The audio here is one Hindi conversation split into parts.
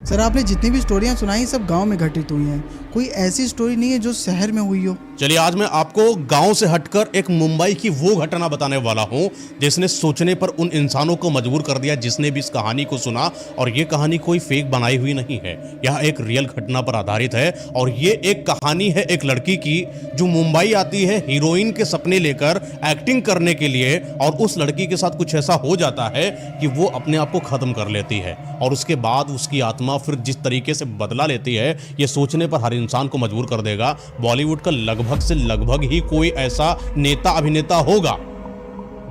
सर आपने जितनी भी स्टोरियां सुनाई सब गांव में घटित हुई हैं, कोई ऐसी स्टोरी नहीं है जो शहर में हुई हो। चलिए आज मैं आपको गांव से हटकर एक मुंबई की वो घटना बताने वाला हूं जिसने सोचने पर उन इंसानों को मजबूर कर दिया जिसने भी इस कहानी को सुना। और ये कहानी कोई फेक बनाई हुई नहीं है, यह एक रियल घटना पर आधारित है। और ये एक कहानी है एक लड़की की जो मुंबई आती है हीरोइन के सपने लेकर एक्टिंग करने के लिए, और उस लड़की के साथ कुछ ऐसा हो जाता है कि वो अपने आप को खत्म कर लेती है। और उसके बाद उसकी आत्मा फिर जिस तरीके से बदला लेती है ये सोचने पर हर इंसान को मजबूर कर देगा। बॉलीवुड का लगभग से लगभग ही कोई ऐसा नेता अभिनेता होगा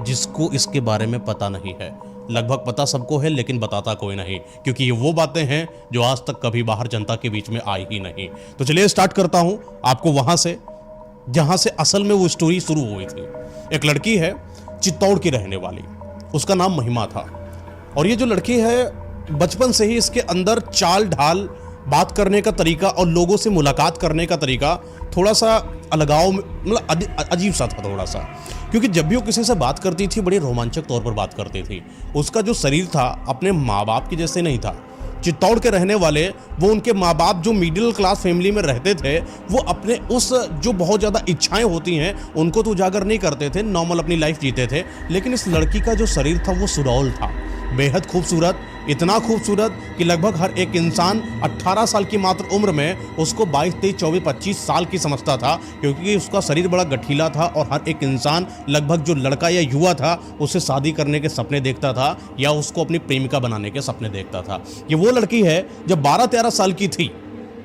जिसको इसके बारे में पता नहीं है। लगभग पता सबको है लेकिन बताता कोई नहीं, क्योंकि ये वो बातें हैं जो आज तक कभी बाहर जनता के बीच में आई ही नहीं। तो चलिए स्टार्ट करता हूं आपको वहां से जहां से असल में वो स्टोरी शुरू हुई थी। एक लड़की है चित्तौड़ की रहने वाली, उसका नाम महिमा था। और ये जो लड़की है बचपन से ही इसके अंदर चाल ढाल, बात करने का तरीका और लोगों से मुलाकात करने का तरीका थोड़ा सा अलगाव, मतलब अजीब सा था थोड़ा सा। क्योंकि जब भी वो किसी से बात करती थी बड़ी रोमांचक तौर पर बात करती थी। उसका जो शरीर था अपने माँ बाप के जैसे नहीं था। चित्तौड़ के रहने वाले वो उनके माँ बाप जो मिडिल क्लास फैमिली में रहते थे वो अपने उस जो बहुत ज़्यादा इच्छाएं होती हैं उनको तो उजागर नहीं करते थे, नॉर्मल अपनी लाइफ जीते थे। लेकिन इस लड़की का जो शरीर था वो सुडौल था, बेहद खूबसूरत, इतना खूबसूरत कि लगभग हर एक इंसान 18 साल की मात्र उम्र में उसको 22, 23, 24, 25 साल की समझता था, क्योंकि उसका शरीर बड़ा गठीला था। और हर एक इंसान लगभग जो लड़का या युवा था उससे शादी करने के सपने देखता था या उसको अपनी प्रेमिका बनाने के सपने देखता था। ये वो लड़की है जब 12-13 साल की थी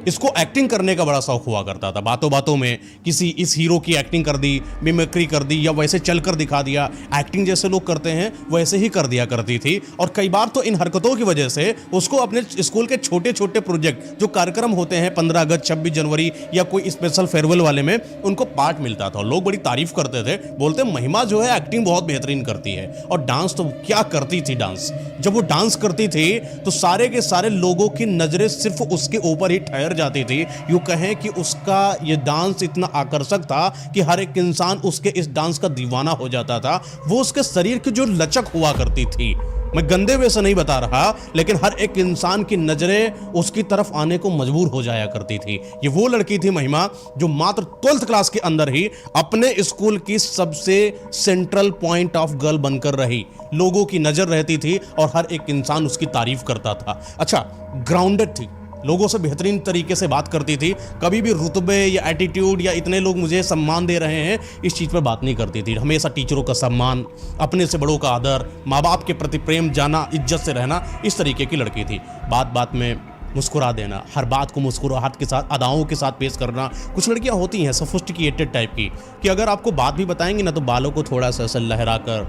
इसको एक्टिंग करने का बड़ा शौक हुआ करता था। बातों बातों में किसी इस हीरो की एक्टिंग कर दी, मिमिक्री कर दी या वैसे चल कर दिखा दिया। एक्टिंग जैसे लोग करते हैं वैसे ही कर दिया करती थी। और कई बार तो इन हरकतों की वजह से उसको अपने स्कूल के छोटे छोटे प्रोजेक्ट जो कार्यक्रम होते हैं 15 अगस्त, 26 जनवरी या कोई स्पेशल फेयरवेल वाले में उनको पार्ट मिलता था। लोग बड़ी तारीफ करते थे, बोलते महिमा जो है एक्टिंग बहुत बेहतरीन करती है। और डांस तो क्या करती थी, डांस जब वो डांस करती थी तो सारे के सारे लोगों की नजरें सिर्फ उसके ऊपर ही ठहर जाती थी। यूं कहें कि उसका ये डांस इतना आकर्षक था कि हर एक इंसान उसके इस डांस का दीवाना हो जाता था। वो उसके शरीर की जो लचक हुआ करती थी, मैं गंदे वे से नहीं बता रहा, लेकिन हर एक इंसान की नजरें उसकी तरफ आने को मजबूर हो जाया करती थी। ये वो लड़की थी महिमा जो मात्र 12th क्लास के अंदर ही अपने स्कूल की सबसे सेंट्रल पॉइंट ऑफ गर्ल बनकर रही। लोगों की नजर रहती थी और हर एक इंसान उसकी तारीफ करता था। अच्छा, ग्राउंडेड थी, लोगों से बेहतरीन तरीके से बात करती थी। कभी भी रुतबे या एटीट्यूड या इतने लोग मुझे सम्मान दे रहे हैं इस चीज़ पर बात नहीं करती थी। हमेशा टीचरों का सम्मान, अपने से बड़ों का आदर, माँ बाप के प्रति प्रेम, जाना, इज्जत से रहना, इस तरीके की लड़की थी। बात बात में मुस्कुरा देना, हर बात को मुस्कुराहट के साथ, अदाओं के साथ पेश करना। कुछ लड़कियां होती हैं सोफिस्टिकेटेड टाइप की कि अगर आपको बात भी बताएंगी ना तो बालों को थोड़ा सा लहरा कर,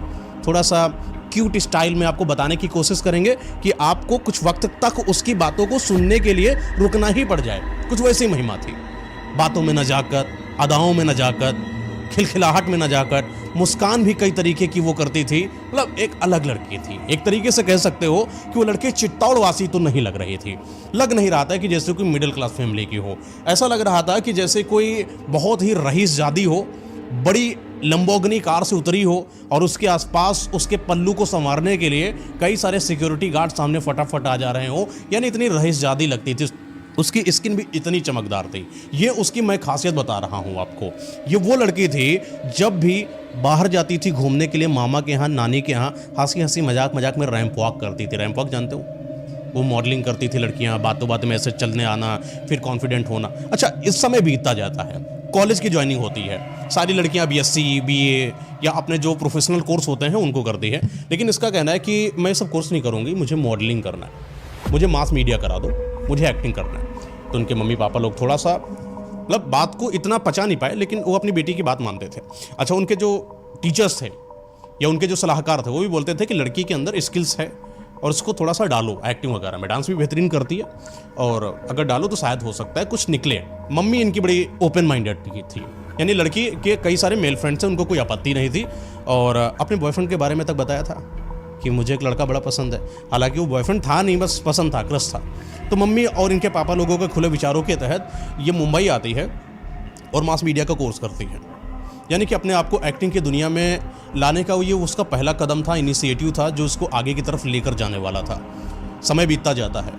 थोड़ा सा क्यूट स्टाइल में आपको बताने की कोशिश करेंगे कि आपको कुछ वक्त तक उसकी बातों को सुनने के लिए रुकना ही पड़ जाए। कुछ वैसी महिमा थी, बातों में नजाकत, अदाओं में नजाकत, खिलखिलाहट में नजाकत, मुस्कान भी कई तरीके की वो करती थी। मतलब एक अलग लड़की थी। एक तरीके से कह सकते हो कि वो लड़की चित्तौड़ वासी तो नहीं लग रही थी। लग नहीं रहा था कि जैसे कोई मिडिल क्लास फैमिली की हो, ऐसा लग रहा था कि जैसे कोई बहुत ही रईसजादी हो, बड़ी लंबोगनी कार से उतरी हो और उसके आसपास उसके पल्लू को संवारने के लिए कई सारे सिक्योरिटी गार्ड सामने फटाफट आ जा रहे हो। यानी इतनी रईसजादी लगती थी। उसकी स्किन भी इतनी चमकदार थी। ये उसकी मैं खासियत बता रहा हूँ आपको। ये वो लड़की थी जब भी बाहर जाती थी घूमने के लिए मामा के यहाँ, नानी के यहाँ, हंसी हंसी मजाक मजाक में रैंप वॉक करती थी। रैंप वॉक जानते हो? वो मॉडलिंग करती थी लड़कियाँ, बातों बातों में ऐसे चलने आना, फिर कॉन्फिडेंट होना। अच्छा, इस समय बीतता जाता है, कॉलेज की ज्वाइनिंग होती है, सारी लड़कियां BSc, BA या अपने जो प्रोफेशनल कोर्स होते हैं उनको करती है। लेकिन इसका कहना है कि मैं सब कोर्स नहीं करूँगी, मुझे मॉडलिंग करना है, मुझे मास मीडिया करा दो, मुझे एक्टिंग करना है। तो उनके मम्मी पापा लोग थोड़ा सा मतलब बात को इतना पचा नहीं पाए, लेकिन वो अपनी बेटी की बात मानते थे। अच्छा, उनके जो टीचर्स थे या उनके जो सलाहकार थे वो भी बोलते थे कि लड़की के अंदर स्किल्स है और उसको थोड़ा सा डालो एक्टिंग वगैरह में, डांस भी बेहतरीन करती है और अगर डालो तो शायद हो सकता है कुछ निकले। मम्मी इनकी बड़ी ओपन माइंडेड थी, यानी लड़की के कई सारे मेल फ्रेंड्स हैं, उनको कोई आपत्ति नहीं थी। और अपने बॉयफ्रेंड के बारे में तक बताया था कि मुझे एक लड़का बड़ा पसंद है। हालांकि वो बॉयफ्रेंड था नहीं, बस पसंद था, क्रश था। तो मम्मी और इनके पापा लोगों के खुले विचारों के तहत ये मुंबई आती है और मास मीडिया का कोर्स करती है। यानी कि अपने आप को एक्टिंग की दुनिया में लाने का ये उसका पहला कदम था, इनिशिएटिव था जो उसको आगे की तरफ लेकर जाने वाला था। समय बीतता जाता है,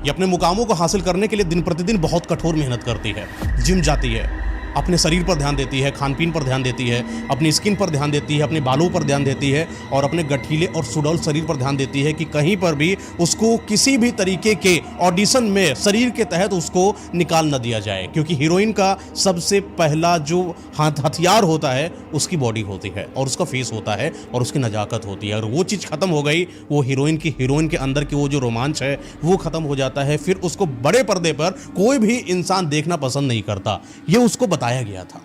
ये अपने मुकामों को हासिल करने के लिए दिन प्रतिदिन बहुत कठोर मेहनत करती है, जिम जाती है, अपने शरीर पर ध्यान देती है, खान पीन पर ध्यान देती है, अपनी स्किन पर ध्यान देती है, अपने बालों पर ध्यान देती है और अपने गठीले और सुडौल शरीर पर ध्यान देती है कि कहीं पर भी उसको किसी भी तरीके के ऑडिशन में शरीर के तहत उसको निकाल न दिया जाए, क्योंकि हीरोइन का सबसे पहला जो हथियार होता है उसकी बॉडी होती है और उसका फेस होता है और उसकी नजाकत होती है। और वो चीज़ खत्म हो गई, वो हीरोइन के अंदर की वो जो रोमांच है वो खत्म हो जाता है, फिर उसको बड़े पर्दे पर कोई भी इंसान देखना पसंद नहीं करता। ये उसको बताया गया था,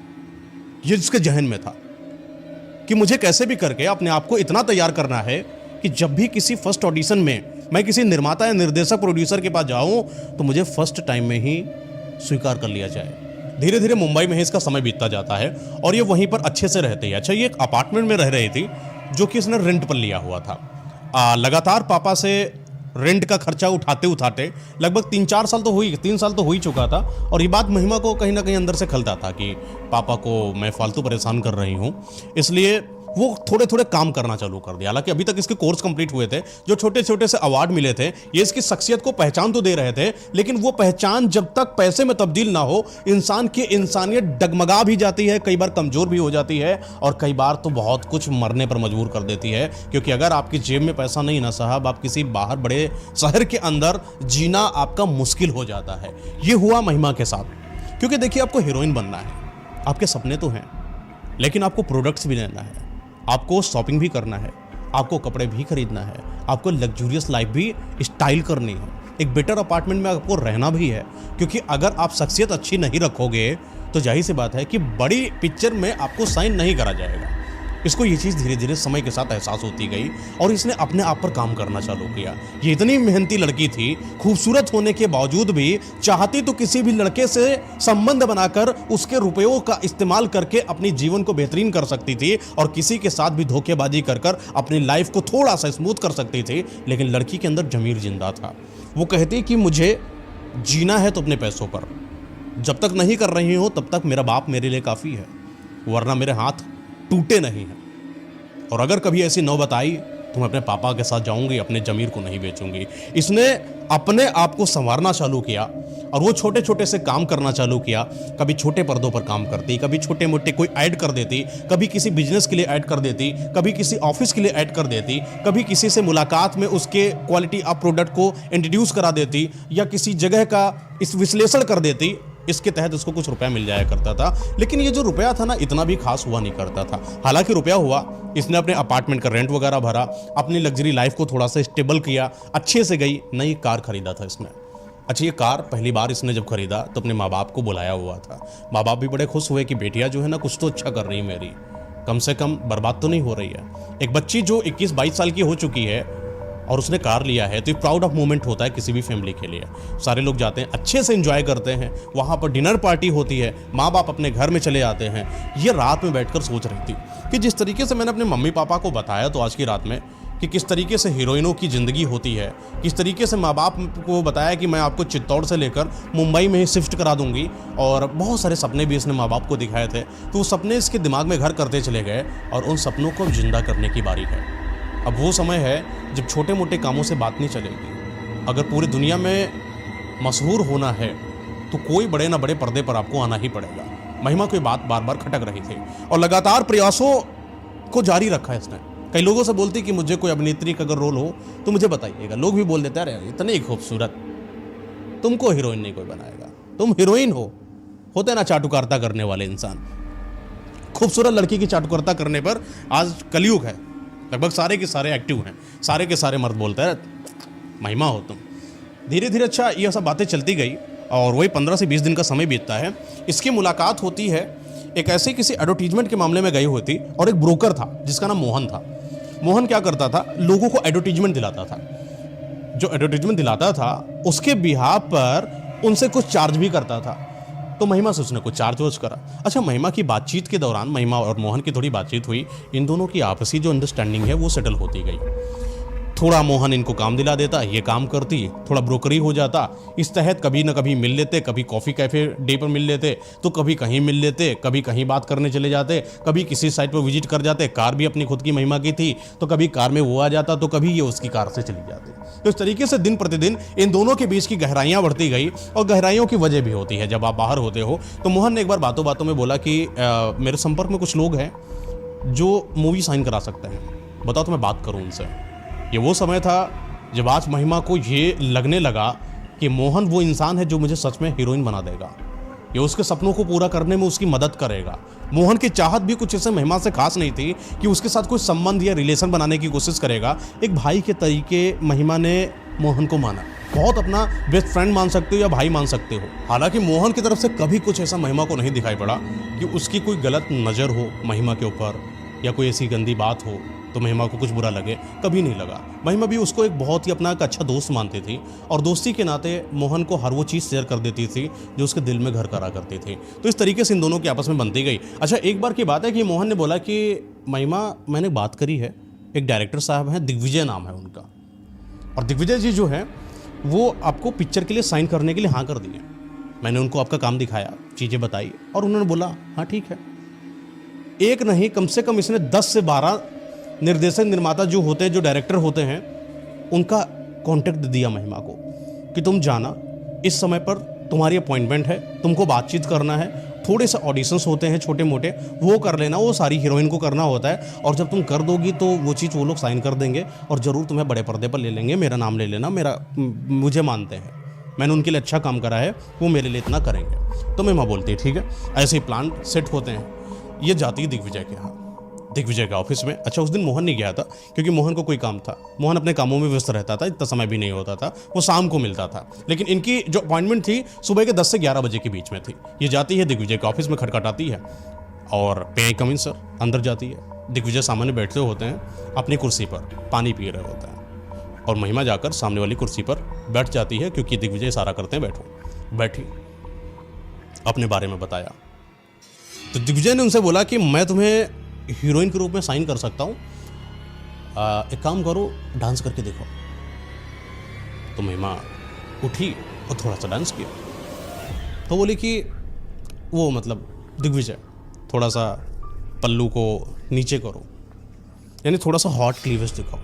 ये जिसके जहन में था कि मुझे कैसे भी करके अपने आप को इतना तैयार करना है कि जब भी किसी फर्स्ट ऑडिशन में मैं किसी निर्माता या निर्देशक प्रोड्यूसर के पास जाऊं तो मुझे फर्स्ट टाइम में ही स्वीकार कर लिया जाए। धीरे धीरे मुंबई में ही इसका समय बीतता जाता है और ये वहीं पर अच्छे से रहते हैं। अच्छा, ये एक अपार्टमेंट में रह रही थी जो कि इसने रेंट पर लिया हुआ था। लगातार पापा से रेंट का खर्चा उठाते उठाते लगभग 3 साल तो हो ही चुका था। और ये बात महिमा को कहीं ना कहीं अंदर से खलता था कि पापा को मैं फालतू परेशान कर रही हूँ, इसलिए वो थोड़े थोड़े काम करना चालू कर दिया। हालांकि अभी तक इसके कोर्स कंप्लीट हुए थे, जो छोटे छोटे से अवार्ड मिले थे ये इसकी शख्सियत को पहचान तो दे रहे थे, लेकिन वो पहचान जब तक पैसे में तब्दील ना हो इंसान की इंसानियत डगमगा भी जाती है, कई बार कमज़ोर भी हो जाती है और कई बार तो बहुत कुछ मरने पर मजबूर कर देती है। क्योंकि अगर आपकी जेब में पैसा नहीं ना साहब, आप किसी बाहर बड़े शहर के अंदर जीना आपका मुश्किल हो जाता है। ये हुआ महिमा के साथ। क्योंकि देखिए, आपको हीरोइन बनना है, आपके सपने तो हैं, लेकिन आपको प्रोडक्ट्स भी लेना है, आपको शॉपिंग भी करना है, आपको कपड़े भी खरीदना है, आपको लग्जूरियस लाइफ भी स्टाइल करनी है, एक बेटर अपार्टमेंट में आपको रहना भी है। क्योंकि अगर आप शख्सियत अच्छी नहीं रखोगे तो जाहिर सी बात है कि बड़ी पिक्चर में आपको साइन नहीं करा जाएगा। इसको ये चीज़ धीरे धीरे समय के साथ एहसास होती गई और इसने अपने आप पर काम करना चालू किया। ये इतनी मेहनती लड़की थी, खूबसूरत होने के बावजूद भी चाहती तो किसी भी लड़के से संबंध बनाकर उसके रुपयों का इस्तेमाल करके अपनी जीवन को बेहतरीन कर सकती थी और किसी के साथ भी धोखेबाजी कर कर अपनी लाइफ को थोड़ा सा स्मूथ कर सकती थी। लेकिन लड़की के अंदर ज़मीर जिंदा था। वो कहती कि मुझे जीना है तो अपने पैसों पर, जब तक नहीं कर रही हो तब तक मेरा बाप मेरे लिए काफ़ी है, वरना मेरे हाथ टूटे नहीं हैं। और अगर कभी ऐसी नौबत आई तो मैं अपने पापा के साथ जाऊंगी, अपने ज़मीर को नहीं बेचूंगी। इसने अपने आप को संवारना चालू किया और वो छोटे छोटे से काम करना चालू किया। कभी छोटे पर्दों पर काम करती, कभी छोटे मोटे कोई ऐड कर देती, कभी किसी बिजनेस के लिए ऐड कर देती, कभी किसी ऑफिस के लिए ऐड कर देती, कभी किसी से मुलाकात में उसके क्वालिटी ऑफ प्रोडक्ट को इंट्रोड्यूस करा देती या किसी जगह का इस विश्लेषण कर देती। इसके तहत उसको कुछ रुपया मिल जाया करता था, लेकिन ये जो रुपया था ना इतना भी खास हुआ नहीं करता था। हालांकि रुपया हुआ, इसने अपने अपार्टमेंट का रेंट वगैरह भरा, अपनी लग्जरी लाइफ को थोड़ा सा स्टेबल किया, अच्छे से गई। नई कार खरीदा था इसने। अच्छा, ये कार पहली बार इसने जब खरीदा तो अपने माँ बाप को बुलाया हुआ था। माँ बाप भी बड़े खुश हुए कि बेटिया जो है ना कुछ तो अच्छा कर रही है मेरी, कम से कम बर्बाद तो नहीं हो रही है। एक बच्ची जो 21-22 साल की हो चुकी है और उसने कार लिया है तो ये प्राउड ऑफ मोमेंट होता है किसी भी फैमिली के लिए। सारे लोग जाते हैं, अच्छे से एंजॉय करते हैं, वहाँ पर डिनर पार्टी होती है, माँ बाप अपने घर में चले आते हैं। ये रात में बैठकर सोच रही थी कि जिस तरीके से मैंने अपने मम्मी पापा को बताया तो आज की रात में कि किस तरीके से हीरोइनों की ज़िंदगी होती है, किस तरीके से माँ बाप को बताया कि मैं आपको चित्तौड़ से लेकर मुंबई में ही शिफ्ट करा दूंगी, और बहुत सारे सपने भी इसने माँ बाप को दिखाए थे। तो वो सपने इसके दिमाग में घर करते चले गए और उन सपनों को जिंदा करने की बारी है। अब वो समय है जब छोटे मोटे कामों से बात नहीं चलेगी। अगर पूरी दुनिया में मशहूर होना है तो कोई बड़े ना बड़े पर्दे पर आपको आना ही पड़ेगा। महिमा को ये बात बार बार खटक रही थी और लगातार प्रयासों को जारी रखा है इसने। कई लोगों से बोलती कि मुझे कोई अभिनेत्री का अगर रोल हो तो मुझे बताइएगा। लोग भी बोल देते हैं अरे इतनी खूबसूरत, तुमको हीरोइन नहीं कोई बनाएगा, तुम हीरोइन होते ना चाटुकारिता करने वाले इंसान। खूबसूरत लड़की की चाटुकारिता करने पर आज कलयुग है, लगभग सारे के सारे एक्टिव हैं, सारे के सारे मर्द बोलते हैं महिमा हो तुम। धीरे धीरे अच्छा ये सब बातें चलती गई और वही 15 से 20 दिन का समय बीतता है। इसकी मुलाकात होती है एक ऐसे किसी एडवर्टीजमेंट के मामले में गई होती और एक ब्रोकर था जिसका नाम मोहन था। मोहन क्या करता था, लोगों को एडवर्टीजमेंट दिलाता था। जो एडवर्टीजमेंट दिलाता था उसके बिहाफ पर उनसे कुछ चार्ज भी करता था। तो महिमा से उसने कुछ चार्ज वर्ज करा। अच्छा, महिमा की बातचीत के दौरान महिमा और मोहन की थोड़ी बातचीत हुई, इन दोनों की आपसी जो अंडरस्टैंडिंग है वो सेटल होती गई। थोड़ा मोहन इनको काम दिला देता, ये काम करती, थोड़ा ब्रोकरी हो जाता। इस तहत कभी ना कभी मिल लेते, कभी कॉफ़ी कैफ़े डे पर मिल लेते, तो कभी कहीं मिल लेते, कभी कहीं बात करने चले जाते, कभी किसी साइट पर विजिट कर जाते। कार भी अपनी खुद की महिमा की थी, तो कभी कार में वो आ जाता, तो कभी ये उसकी कार से चली जाती। तो इस तरीके से दिन प्रतिदिन इन दोनों के बीच की गहराइयाँ बढ़ती गई, और गहराइयों की वजह भी होती है जब आप बाहर होते हो। तो मोहन ने एक बार बातों बातों में बोला कि मेरे संपर्क में कुछ लोग हैं जो मूवी साइन करा सकते हैं, बताओ तो मैं बात करूं उनसे। ये वो समय था जब आज महिमा को ये लगने लगा कि मोहन वो इंसान है जो मुझे सच में हीरोइन बना देगा, ये उसके सपनों को पूरा करने में उसकी मदद करेगा। मोहन की चाहत भी कुछ ऐसे महिमा से खास नहीं थी कि उसके साथ कोई संबंध या रिलेशन बनाने की कोशिश करेगा। एक भाई के तरीके महिमा ने मोहन को माना, बहुत अपना बेस्ट फ्रेंड मान सकते हो या भाई मान सकते हो। हालांकि मोहन की तरफ से कभी कुछ ऐसा महिमा को नहीं दिखाई पड़ा कि उसकी कोई गलत नज़र हो महिमा के ऊपर, या कोई ऐसी गंदी बात हो तो महिमा को कुछ बुरा लगे, कभी नहीं लगा। महिमा भी उसको एक बहुत ही अपना एक अच्छा दोस्त मानती थी, और दोस्ती के नाते मोहन को हर वो चीज़ शेयर कर देती थी जो उसके दिल में घर करा करती थी। तो इस तरीके से इन दोनों की आपस में बनती गई। अच्छा, एक बार की बात है कि मोहन ने बोला कि महिमा, मैंने बात करी है, एक डायरेक्टर साहब हैं, दिग्विजय नाम है उनका, और दिग्विजय जी जो है वो आपको पिक्चर के लिए साइन करने के लिए हाँ कर दिए। मैंने उनको आपका काम दिखाया, चीज़ें बताई, और उन्होंने बोला हाँ ठीक है। एक नहीं, कम से कम इसने 10 से 12 निर्देशक निर्माता जो होते हैं, जो डायरेक्टर होते हैं, उनका कांटेक्ट दिया महिमा को कि तुम जाना, इस समय पर तुम्हारी अपॉइंटमेंट है, तुमको बातचीत करना है, थोड़े से ऑडिशंस होते हैं छोटे मोटे, वो कर लेना, वो सारी हीरोइन को करना होता है, और जब तुम कर दोगी तो वो चीज़ वो लोग साइन कर देंगे, और ज़रूर तुम्हें बड़े पर्दे पर ले लेंगे, मेरा नाम ले लेना, मुझे मानते हैं, मैंने उनके लिए अच्छा काम करा है, वो मेरे लिए इतना करेंगे। तो महिमा बोलती है ठीक है। ऐसे ही प्लान सेट होते हैं। ये जाती है दिग्विजय के यहाँ, दिग्विजय के ऑफिस में। अच्छा, उस दिन मोहन नहीं गया था क्योंकि मोहन को कोई काम था, मोहन अपने कामों में व्यस्त रहता था, इतना समय भी नहीं होता था, वो शाम को मिलता था। लेकिन इनकी जो अपॉइंटमेंट थी सुबह के 10 से 11 बजे के बीच में थी। ये जाती है दिग्विजय के ऑफिस में, खटखटाती है, और पे आई कम इन सर, अंदर जाती है। दिग्विजय सामने बैठते होते हैं अपनी कुर्सी पर, पानी पी रहे होते हैं, और महिमा जाकर सामने वाली कुर्सी पर बैठ जाती है, क्योंकि दिग्विजय इशारा करते हैं बैठो। बैठी, अपने बारे में बताया। तो दिग्विजय ने उनसे बोला कि मैं तुम्हें हीरोइन के रूप में साइन कर सकता हूँ, एक काम करो, डांस करके देखो। तो महिमा उठी और थोड़ा सा डांस किया। तो बोली कि वो मतलब दिग्विजय, थोड़ा सा पल्लू को नीचे करो, यानी थोड़ा सा हॉट क्लीवेज दिखाओ।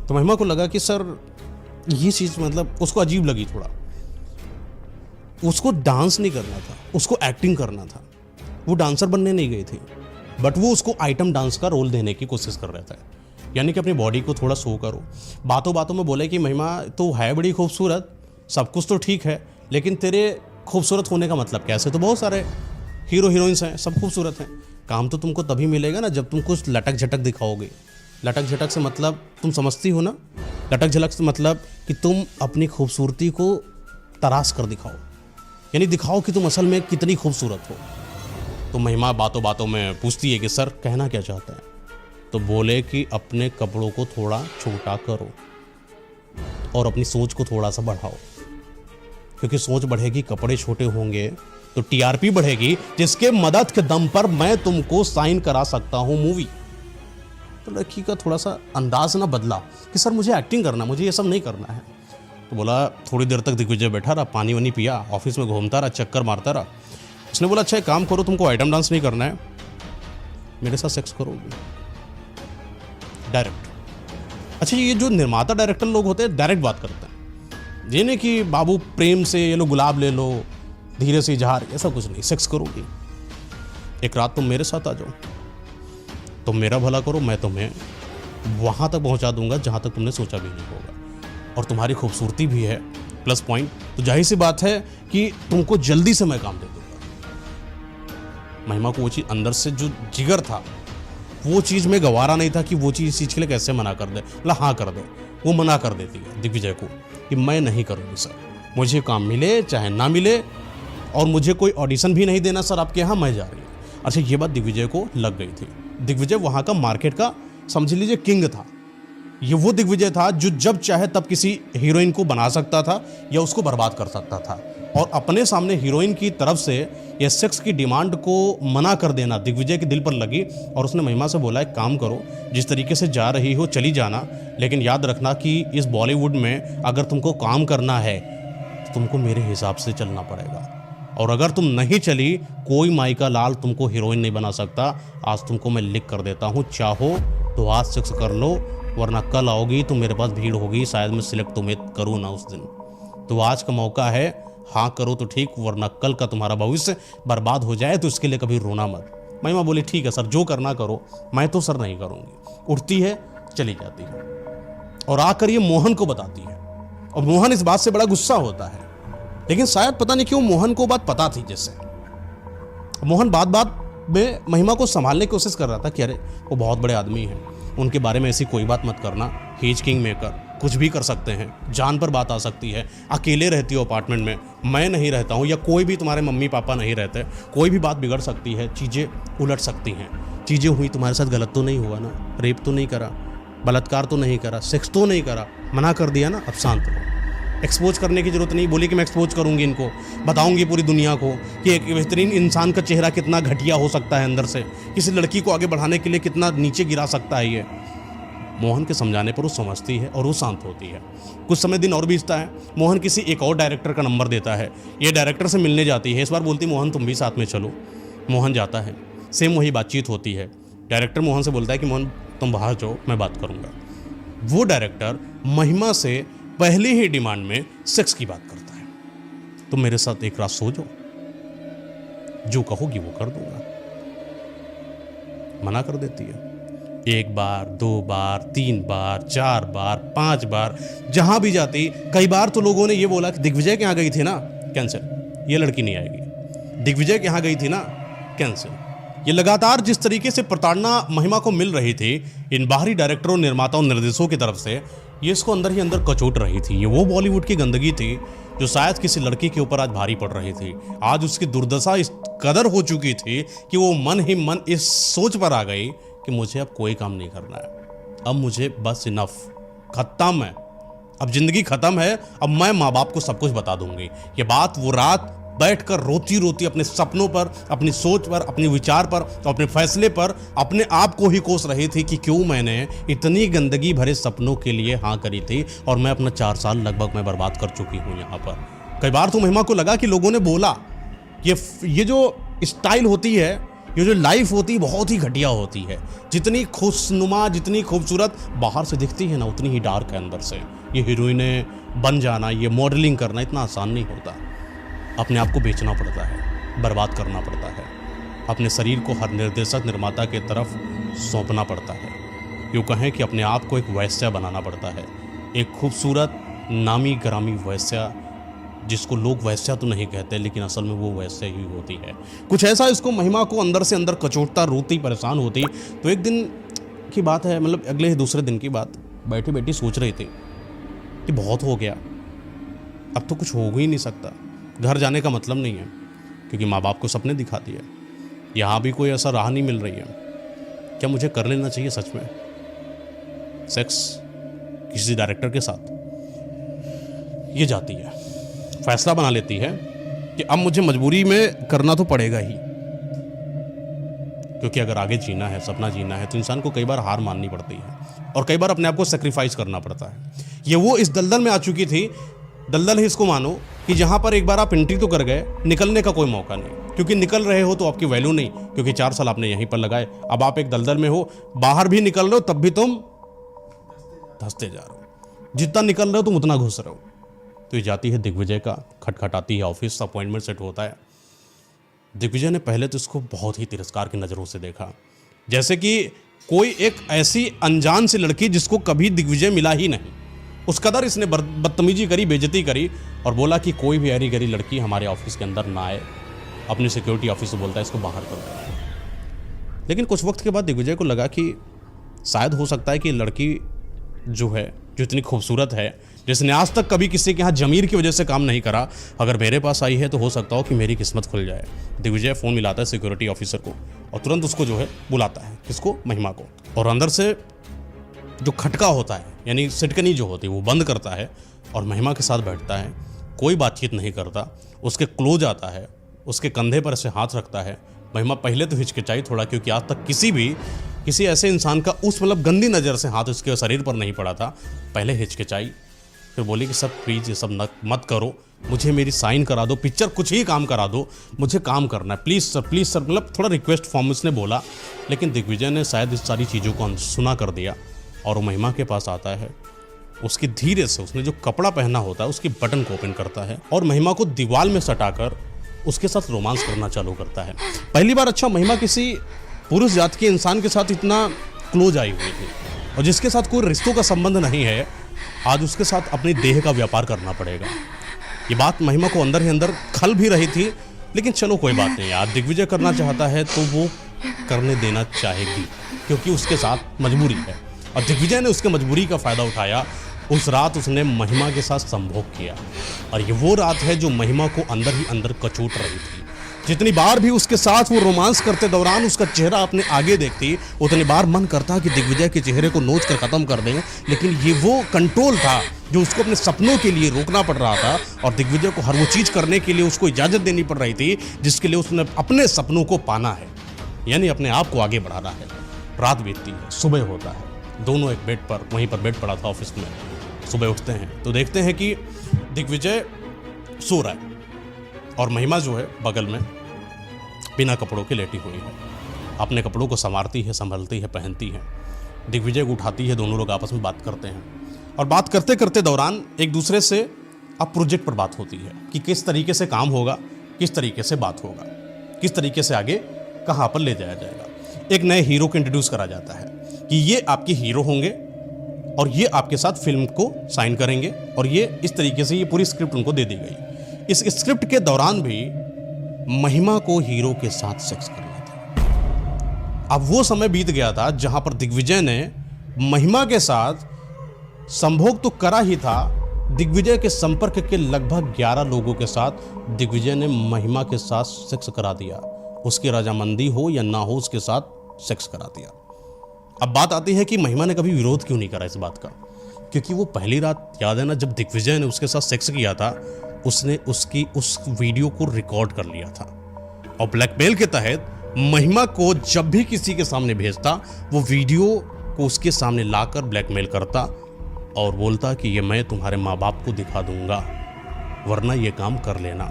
तो महिमा को लगा कि सर ये चीज़ मतलब उसको अजीब लगी थोड़ा। उसको डांस नहीं करना था, उसको एक्टिंग करना था। वो डांसर बनने नहीं गई थी, बट वो उसको आइटम डांस का रोल देने की कोशिश कर रहे थे, यानी कि अपनी बॉडी को थोड़ा शो करो। बातों बातों में बोले कि महिमा तो है बड़ी खूबसूरत, सब कुछ तो ठीक है, लेकिन तेरे खूबसूरत होने का मतलब क्या? ऐसे तो बहुत सारे हीरो हीरोइंस हैं, सब खूबसूरत हैं। काम तो तुमको तभी मिलेगा ना जब तुम कुछ लटक झटक दिखाओगे। लटक झटक से मतलब तुम समझती हो ना, लटक झटक से मतलब कि तुम अपनी खूबसूरती को तराश कर दिखाओ, यानी दिखाओ कि तुम असल में कितनी खूबसूरत हो। तो महिमा बातों बातों में पूछती है कि सर कहना क्या चाहते हैं? तो बोले कि अपने कपड़ों को थोड़ा छोटा करो और अपनी सोच को थोड़ा सा बढ़ाओ, क्योंकि सोच बढ़ेगी, कपड़े छोटे होंगे तो टीआरपी बढ़ेगी, जिसके मदद के दम पर मैं तुमको साइन करा सकता हूं मूवी। तो लड़की का थोड़ा सा अंदाज ना बदला कि सर मुझे एक्टिंग करना, मुझे ये सब नहीं करना है। तो बोला, थोड़ी देर तक दिग्विजय बैठा रहा, पानी वानी पिया, ऑफिस में घूमता रहा, चक्कर मारता रहा। उसने बोला, अच्छा एक काम करो, तुमको आइटम डांस नहीं करना है, मेरे साथ सेक्स करोगे डायरेक्ट। अच्छा, ये जो निर्माता डायरेक्टर लोग होते हैं डायरेक्ट बात करते हैं, ये नहीं कि बाबू प्रेम से ये लो, गुलाब ले लो, धीरे से इजहार, ऐसा कुछ नहीं। सेक्स करोगी, एक रात तुम मेरे साथ आ जाओ, तुम मेरा भला करो, मैं तुम्हें वहाँ तक पहुँचा दूंगा जहाँ तक तुमने सोचा भी नहीं होगा, और तुम्हारी खूबसूरती भी है प्लस पॉइंट, तो जाहिर सी बात है कि तुमको जल्दी से मैं काम दे दूंगा। महिमा को वो चीज़ अंदर से जो जिगर था, वो चीज़ में गवारा नहीं था कि वो चीज़ इस चीज़ के लिए कैसे मना कर दे, मतलब हाँ कर दे। वो मना कर देती है दिग्विजय को कि मैं नहीं करूँगी सर, मुझे काम मिले चाहे ना मिले, और मुझे कोई ऑडिशन भी नहीं देना सर आपके यहाँ, मैं जा रही हूँ। अच्छा, ये बात दिग्विजय को लग गई थी। दिग्विजय वहाँ का मार्केट का समझ लीजिए किंग था। ये वो दिग्विजय था जो जब चाहे तब किसी हीरोइन को बना सकता था या उसको बर्बाद कर सकता था, और अपने सामने हीरोइन की तरफ से यह सेक्स की डिमांड को मना कर देना दिग्विजय के दिल पर लगी और उसने महिमा से बोला, एक काम करो, जिस तरीके से जा रही हो चली जाना, लेकिन याद रखना कि इस बॉलीवुड में अगर तुमको काम करना है तो तुमको मेरे हिसाब से चलना पड़ेगा, और अगर तुम नहीं चली कोई माइका लाल तुमको हीरोइन नहीं बना सकता। आज तुमको मैं लिख कर देता हूँ, चाहो तो आज सेक्स कर लो, वरना कल आओगी तो मेरे पास भीड़ होगी, शायद मैं सिलेक्ट तुम्हें करूँ ना उस दिन। तो आज का मौका है, हाँ करो तो ठीक, वरना कल का तुम्हारा भविष्य बर्बाद हो जाए तो इसके लिए कभी रोना मत। महिमा बोली, ठीक है सर, जो करना करो, मैं तो सर नहीं करूँगी। उठती है, चली जाती है और आकर ये मोहन को बताती है, और मोहन इस बात से बड़ा गुस्सा होता है, लेकिन शायद पता नहीं क्यों मोहन को बात पता थी। जैसे मोहन बात बात में महिमा को संभालने की कोशिश कर रहा था कि अरे वो बहुत बड़े आदमी हैं, उनके बारे में ऐसी कोई बात मत करना, ही इज किंग मेकर, कुछ भी कर सकते हैं, जान पर बात आ सकती है, अकेले रहती हो अपार्टमेंट में, मैं नहीं रहता हूँ या कोई भी तुम्हारे मम्मी पापा नहीं रहते, कोई भी बात बिगड़ सकती है, चीज़ें उलट सकती हैं, चीज़ें हुई, तुम्हारे साथ गलत तो नहीं हुआ ना, रेप तो नहीं करा, बलात्कार तो नहीं करा, सेक्स तो नहीं करा, मना कर दिया ना, अब शांत रहो। एक्सपोज करने की जरूरत नहीं, बोली कि मैं एक्सपोज करूंगी, इनको बताऊंगी पूरी दुनिया को कि एक बेहतरीन इंसान का चेहरा कितना घटिया हो सकता है, अंदर से किसी लड़की को आगे बढ़ाने के लिए कितना नीचे गिरा सकता है ये। मोहन के समझाने पर वो समझती है और वो शांत होती है। कुछ समय दिन और बीतता है, मोहन किसी एक और डायरेक्टर का नंबर देता है, ये डायरेक्टर से मिलने जाती है। इस बार बोलती मोहन तुम भी साथ में चलो, मोहन जाता है, सेम वही बातचीत होती है। डायरेक्टर मोहन से बोलता है कि मोहन तुम बाहर जाओ, मैं बात करूँगा। वो डायरेक्टर महिमा से पहले ही डिमांड में सेक्स की बात करता है, तुम मेरे साथ एक रात सो जाओ, जो कहोगी वो कर दूंगा। मना कर देती है, 1 बार 2 बार 3 बार 4 बार 5 बार, जहां भी जाती। कई बार तो लोगों ने ये बोला कि दिग्विजय के यहाँ गई थी ना, कैंसिल, ये लड़की नहीं आएगी। दिग्विजय के यहाँ गई थी ना, कैंसिल। ये लगातार जिस तरीके से प्रताड़ना महिमा को मिल रही थी इन बाहरी डायरेक्टरों, निर्माताओं, निर्देशकों की तरफ से, ये इसको अंदर ही अंदर कचोट रही थी। ये वो बॉलीवुड की गंदगी थी जो शायद किसी लड़की के ऊपर आज भारी पड़ रही थी। आज उसकी दुर्दशा इस कदर हो चुकी थी कि वो मन ही मन इस सोच पर आ गई कि मुझे अब कोई काम नहीं करना है, अब मुझे बस इनफ, खत्म है, अब जिंदगी खत्म है, अब मैं माँ बाप को सब कुछ बता दूंगी। ये बात वो रात बैठकर रोती रोती अपने सपनों पर, अपनी सोच पर, अपने विचार पर, अपने फैसले पर अपने आप को ही कोस रही थी कि क्यों मैंने इतनी गंदगी भरे सपनों के लिए हाँ करी थी, और मैं अपना 4 साल लगभग मैं बर्बाद कर चुकी हूँ यहाँ पर। कई बार तो महिमा को लगा कि लोगों ने बोला ये जो स्टाइल होती है, ये जो लाइफ होती है, बहुत ही घटिया होती है। जितनी खुशनुमा, जितनी खूबसूरत बाहर से दिखती है ना, उतनी ही डार्क है अंदर से। ये हीरोइनें बन जाना, ये मॉडलिंग करना इतना आसान नहीं होता। अपने आप को बेचना पड़ता है, बर्बाद करना पड़ता है, अपने शरीर को हर निर्देशक, निर्माता के तरफ सौंपना पड़ता है। यूँ कहें कि अपने आप को एक वैश्या बनाना पड़ता है, एक खूबसूरत नामी ग्रामी वैश्या, जिसको लोग वैश्या तो नहीं कहते, लेकिन असल में वो वैश्या ही होती है। कुछ ऐसा इसको महिमा को अंदर से अंदर कचोटता, रोती, परेशान होती। तो एक दिन की बात है, मतलब अगले ही दूसरे दिन की बात, बैठी बैठी सोच रही थी कि बहुत हो गया, अब तो कुछ हो ही नहीं सकता, घर जाने का मतलब नहीं है, क्योंकि माँ बाप को सपने दिखा दिए, यहाँ भी कोई ऐसा राह नहीं मिल रही है, क्या मुझे कर लेना चाहिए सच में सेक्स किसी डायरेक्टर के साथ। ये जाती है, फैसला बना लेती है कि अब मुझे मजबूरी में करना तो पड़ेगा ही, क्योंकि अगर आगे जीना है, सपना जीना है, तो इंसान को कई बार हार माननी पड़ती है और कई बार अपने आप को सेक्रीफाइस करना पड़ता है। ये वो इस दलदल में आ चुकी थी, दलदल ही इसको मानो, कि जहाँ पर एक बार आप एंट्री तो कर गए, निकलने का कोई मौका नहीं, क्योंकि निकल रहे हो तो आपकी वैल्यू नहीं, क्योंकि 4 साल आपने यहीं पर लगाए। अब आप एक दलदल में हो, बाहर भी निकल रहे हो तब भी तुम धंसते जा रहे हो, जितना निकल रहे हो तुम उतना घुस रहे हो। तो ये जाती है दिग्विजय का, खटखटाती है, ऑफिस अपॉइंटमेंट सेट होता है। दिग्विजय ने पहले तो इसको बहुत ही तिरस्कार की नज़रों से देखा, जैसे कि कोई एक ऐसी अनजान सी लड़की जिसको कभी दिग्विजय मिला ही नहीं। उस कदर इसने बदतमीजी करी, बेइज्जती करी, और बोला कि कोई भी ऐरी गरी लड़की हमारे ऑफिस के अंदर ना आए। अपने सिक्योरिटी ऑफिसर बोलता है इसको बाहर कर दो। लेकिन कुछ वक्त के बाद दिग्विजय को लगा कि शायद हो सकता है कि लड़की जो है, जो इतनी खूबसूरत है, जिसने आज तक कभी किसी के यहाँ जमीर की वजह से काम नहीं करा, अगर मेरे पास आई है तो हो सकता हो कि मेरी किस्मत खुल जाए। दिग्विजय फ़ोन मिलाता है सिक्योरिटी ऑफिसर को और तुरंत उसको जो है बुलाता है, किसको, महिमा को, और अंदर से जो खटका होता है, यानी सिटकनी जो होती है, वो बंद करता है और महिमा के साथ बैठता है। कोई बातचीत नहीं करता, उसके क्लोज आता है, उसके कंधे पर ऐसे हाथ रखता है। महिमा पहले तो हिचकिचाई थोड़ा, क्योंकि आज तक किसी ऐसे इंसान का उस मतलब गंदी नज़र से हाथ उसके शरीर पर नहीं पड़ा था। पहले हिचकिचाई, फिर बोली कि सर प्लीज़ ये सब मत करो, मुझे मेरी साइन करा दो, पिक्चर कुछ ही काम करा दो, मुझे काम करना है, प्लीज़ सर, मतलब थोड़ा रिक्वेस्ट फॉर्म उसने बोला। लेकिन दिग्विजय ने शायद इस सारी चीज़ों को अनसुना कर दिया और वो महिमा के पास आता है। उसकी धीरे से उसने जो कपड़ा पहना होता है उसकी बटन को ओपन करता है और महिमा को दीवार में सटाकर उसके साथ रोमांस करना चालू करता है। पहली बार अच्छा महिमा किसी पुरुष जात के इंसान के साथ इतना क्लोज आई हुई थी, और जिसके साथ कोई रिश्तों का संबंध नहीं है, आज उसके साथ अपनी देह का व्यापार करना पड़ेगा। ये बात महिमा को अंदर ही अंदर खल भी रही थी, लेकिन चलो कोई बात नहीं यार, दिग्विजय करना चाहता है तो वो करने देना चाहेगी, क्योंकि उसके साथ मजबूरी है। और दिग्विजय ने उसके मजबूरी का फ़ायदा उठाया। उस रात उसने महिमा के साथ संभोग किया, और ये वो रात है जो महिमा को अंदर ही अंदर कचोट रही थी। जितनी बार भी उसके साथ वो रोमांस करते दौरान उसका चेहरा अपने आगे देखती, उतनी बार मन करता कि दिग्विजय के चेहरे को नोच कर ख़त्म कर दें। लेकिन ये वो कंट्रोल था जो उसको अपने सपनों के लिए रोकना पड़ रहा था, और दिग्विजय को हर वो चीज़ करने के लिए उसको इजाज़त देनी पड़ रही थी जिसके लिए उसने अपने सपनों को पाना है, यानी अपने आप को आगे बढ़ाना है। रात बीतती है, सुबह होता है, दोनों एक बेड पर, वहीं पर बेड पड़ा था ऑफिस में। सुबह उठते हैं तो देखते हैं कि दिग्विजय सो रहा है और महिमा जो है बगल में बिना कपड़ों के लेटी हुई है। अपने कपड़ों को संवारती है, संभलती है, पहनती है। दिग्विजय को उठाती है, दोनों लोग आपस में बात करते हैं, और बात करते करते दौरान एक दूसरे से अब प्रोजेक्ट पर बात होती है कि किस तरीके से काम होगा, किस तरीके से बात होगा, किस तरीके से आगे कहाँ पर ले जाया जाएगा। एक नए हीरो को इंट्रोड्यूस करा जाता है कि ये आपके हीरो होंगे और ये आपके साथ फिल्म को साइन करेंगे, और ये इस तरीके से ये पूरी स्क्रिप्ट उनको दे दी गई। इस स्क्रिप्ट के दौरान भी महिमा को हीरो के साथ सेक्स करना था। अब वो समय बीत गया था जहां पर दिग्विजय ने महिमा के साथ संभोग तो करा ही था, दिग्विजय के संपर्क के लगभग 11 लोगों के साथ दिग्विजय ने महिमा के साथ सेक्स करा दिया। उसकी रजामंदी हो या ना हो, उसके साथ सेक्स करा दिया। अब बात आती है कि महिमा ने कभी विरोध क्यों नहीं करा इस बात का, क्योंकि वो पहली रात याद है ना, जब दिग्विजय ने उसके साथ सेक्स किया था, उसने उसकी उस वीडियो को रिकॉर्ड कर लिया था, और ब्लैकमेल के तहत महिमा को जब भी किसी के सामने भेजता, वो वीडियो को उसके सामने लाकर ब्लैकमेल करता और बोलता कि ये मैं तुम्हारे माँ बाप को दिखा दूंगा, वरना ये काम कर लेना।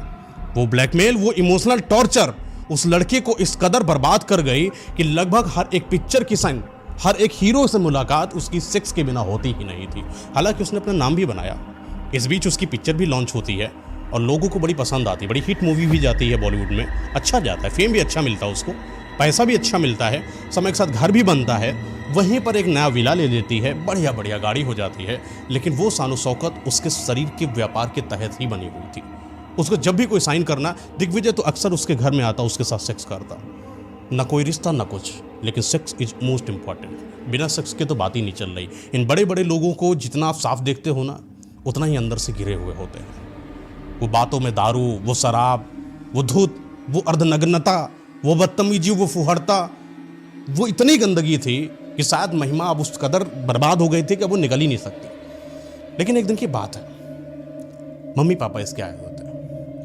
वो ब्लैकमेल, वो इमोशनल टॉर्चर उस लड़के को इस कदर बर्बाद कर गई कि लगभग हर एक पिक्चर की साइन, हर एक हीरो से मुलाकात उसकी सेक्स के बिना होती ही नहीं थी। हालांकि उसने अपना नाम भी बनाया। इस बीच उसकी पिक्चर भी लॉन्च होती है और लोगों को बड़ी पसंद आती है, बड़ी हिट मूवी भी जाती है बॉलीवुड में, अच्छा जाता है, फेम भी अच्छा मिलता है उसको, पैसा भी अच्छा मिलता है, समय के साथ घर भी बनता है। वहीं पर एक नया विला ले लेती है, बढ़िया बढ़िया गाड़ी हो जाती है, लेकिन वो शान शौकत उसके शरीर के व्यापार के तहत ही बनी हुई थी। उसको जब भी कोई साइन करना, दिग्विजय तो अक्सर उसके घर में आता, उसके साथ सेक्स करता, ना कोई रिश्ता ना कुछ, लेकिन सेक्स इज मोस्ट इंपॉर्टेंट। बिना सेक्स के तो बात ही नहीं चल रही। इन बड़े बड़े लोगों को जितना आप साफ देखते हो ना, उतना ही अंदर से घिरे हुए होते हैं। वो बातों में दारू, वो शराब, वो धूत, वो अर्धनग्नता, वो बदतमीजी, वो फुहड़ता, वो इतनी गंदगी थी कि शायद महिमा अब उस कदर बर्बाद हो गई थी कि अब वो निकल ही नहीं सकती। लेकिन एक दिन की बात है, मम्मी पापा इसके आए हुए थे,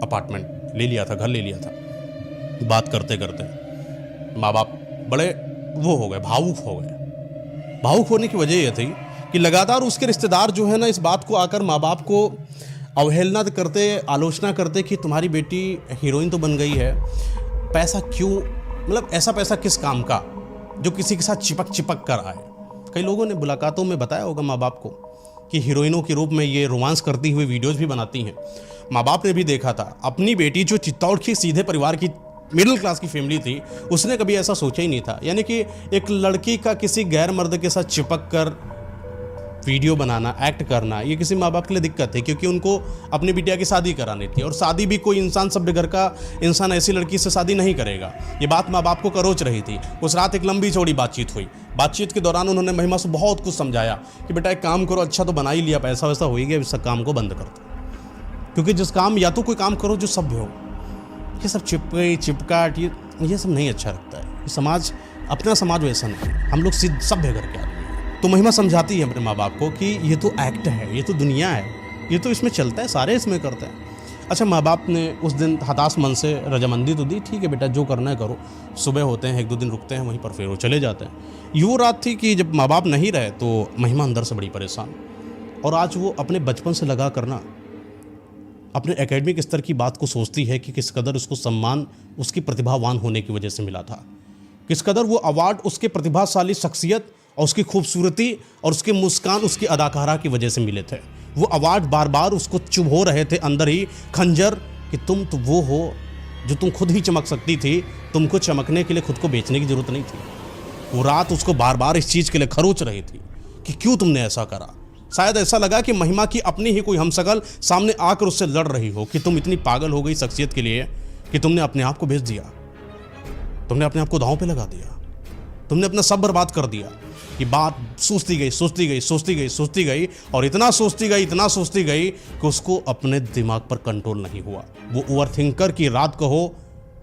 अपार्टमेंट ले लिया था, घर ले लिया था। बात करते करते माँ बाप बड़े वो हो गए, भावुक हो गए। भावुक होने की वजह यह थी कि लगातार उसके रिश्तेदार जो है ना, इस बात को आकर माँ बाप को अवहेलना करते, आलोचना करते कि तुम्हारी बेटी हीरोइन तो बन गई है, पैसा क्यों, मतलब ऐसा पैसा किस काम का जो किसी के साथ चिपक कर आए। कई लोगों ने मुलाकातों में बताया होगा माँ बाप को कि हीरोइनों के रूप में ये रोमांस करती हुई वीडियोस भी बनाती हैं। माँ बाप ने भी देखा था अपनी बेटी जो चित्तौड़ की सीधे परिवार की मिडिल क्लास की फैमिली थी, उसने कभी ऐसा सोचा ही नहीं था। यानी कि एक लड़की का किसी गैर मर्द के साथ चिपक कर वीडियो बनाना, एक्ट करना, ये किसी माँ बाप के लिए दिक्कत है, क्योंकि उनको अपनी बिटिया की शादी करानी थी, और शादी भी कोई इंसान, सभ्य घर का इंसान ऐसी लड़की से शादी नहीं करेगा। ये बात माँ बाप को करोच रही थी। उस रात एक लंबी चौड़ी बातचीत हुई। बातचीत के दौरान उन्होंने महिमा से बहुत कुछ समझाया कि बेटा एक काम करो, अच्छा तो बना ही लिया, पैसा वैसा हो ही गया, इस काम को बंद कर दो, क्योंकि जिस काम, या तो कोई काम करो जो सभ्य हो, ये सब चिपकाट, ये सब नहीं अच्छा लगता है। ये समाज, अपना समाज वैसा नहीं, हम लोग सभ्य घर के आदमी। तो महिमा समझाती है अपने माँ बाप को कि ये तो एक्ट है, ये तो दुनिया है, ये तो इसमें चलता है, सारे इसमें करते हैं। अच्छा, माँ बाप ने उस दिन हताश मन से रजामंदी तो दी, ठीक है बेटा जो करना है करो। सुबह होते हैं, 1-2 दिन रुकते हैं वहीं पर, फिर वो चले जाते हैं। यूँ रात थी कि जब माँ बाप नहीं रहे तो महिमा अंदर से बड़ी परेशान, और आज वो अपने बचपन से लगा करना अपने एकेडमिक स्तर की बात को सोचती है कि किस कदर उसको सम्मान उसकी प्रतिभावान होने की वजह से मिला था, किस कदर वो अवार्ड उसके प्रतिभाशाली शख्सियत और उसकी खूबसूरती और उसकी मुस्कान, उसकी अदाकारा की वजह से मिले थे। वो अवार्ड बार बार उसको चुभो रहे थे अंदर ही खंजर कि तुम तो वो हो जो तुम खुद ही चमक सकती थी, तुमको चमकने के लिए खुद को बेचने की जरूरत नहीं थी। वो रात उसको बार बार इस चीज़ के लिए खरोच रही थी कि क्यों तुमने ऐसा करा। शायद ऐसा लगा कि महिमा की अपनी ही कोई हमशक्ल सामने आकर उससे लड़ रही हो कि तुम इतनी पागल हो गई शख्सियत के लिए कि तुमने अपने आप को बेच दिया, तुमने अपने आप को दांव पे लगा दिया, तुमने अपना सब बर्बाद कर दिया। ये बात सोचती गई और इतना सोचती गई कि उसको अपने दिमाग पर कंट्रोल नहीं हुआ। वो ओवरथिंकर की रात कहो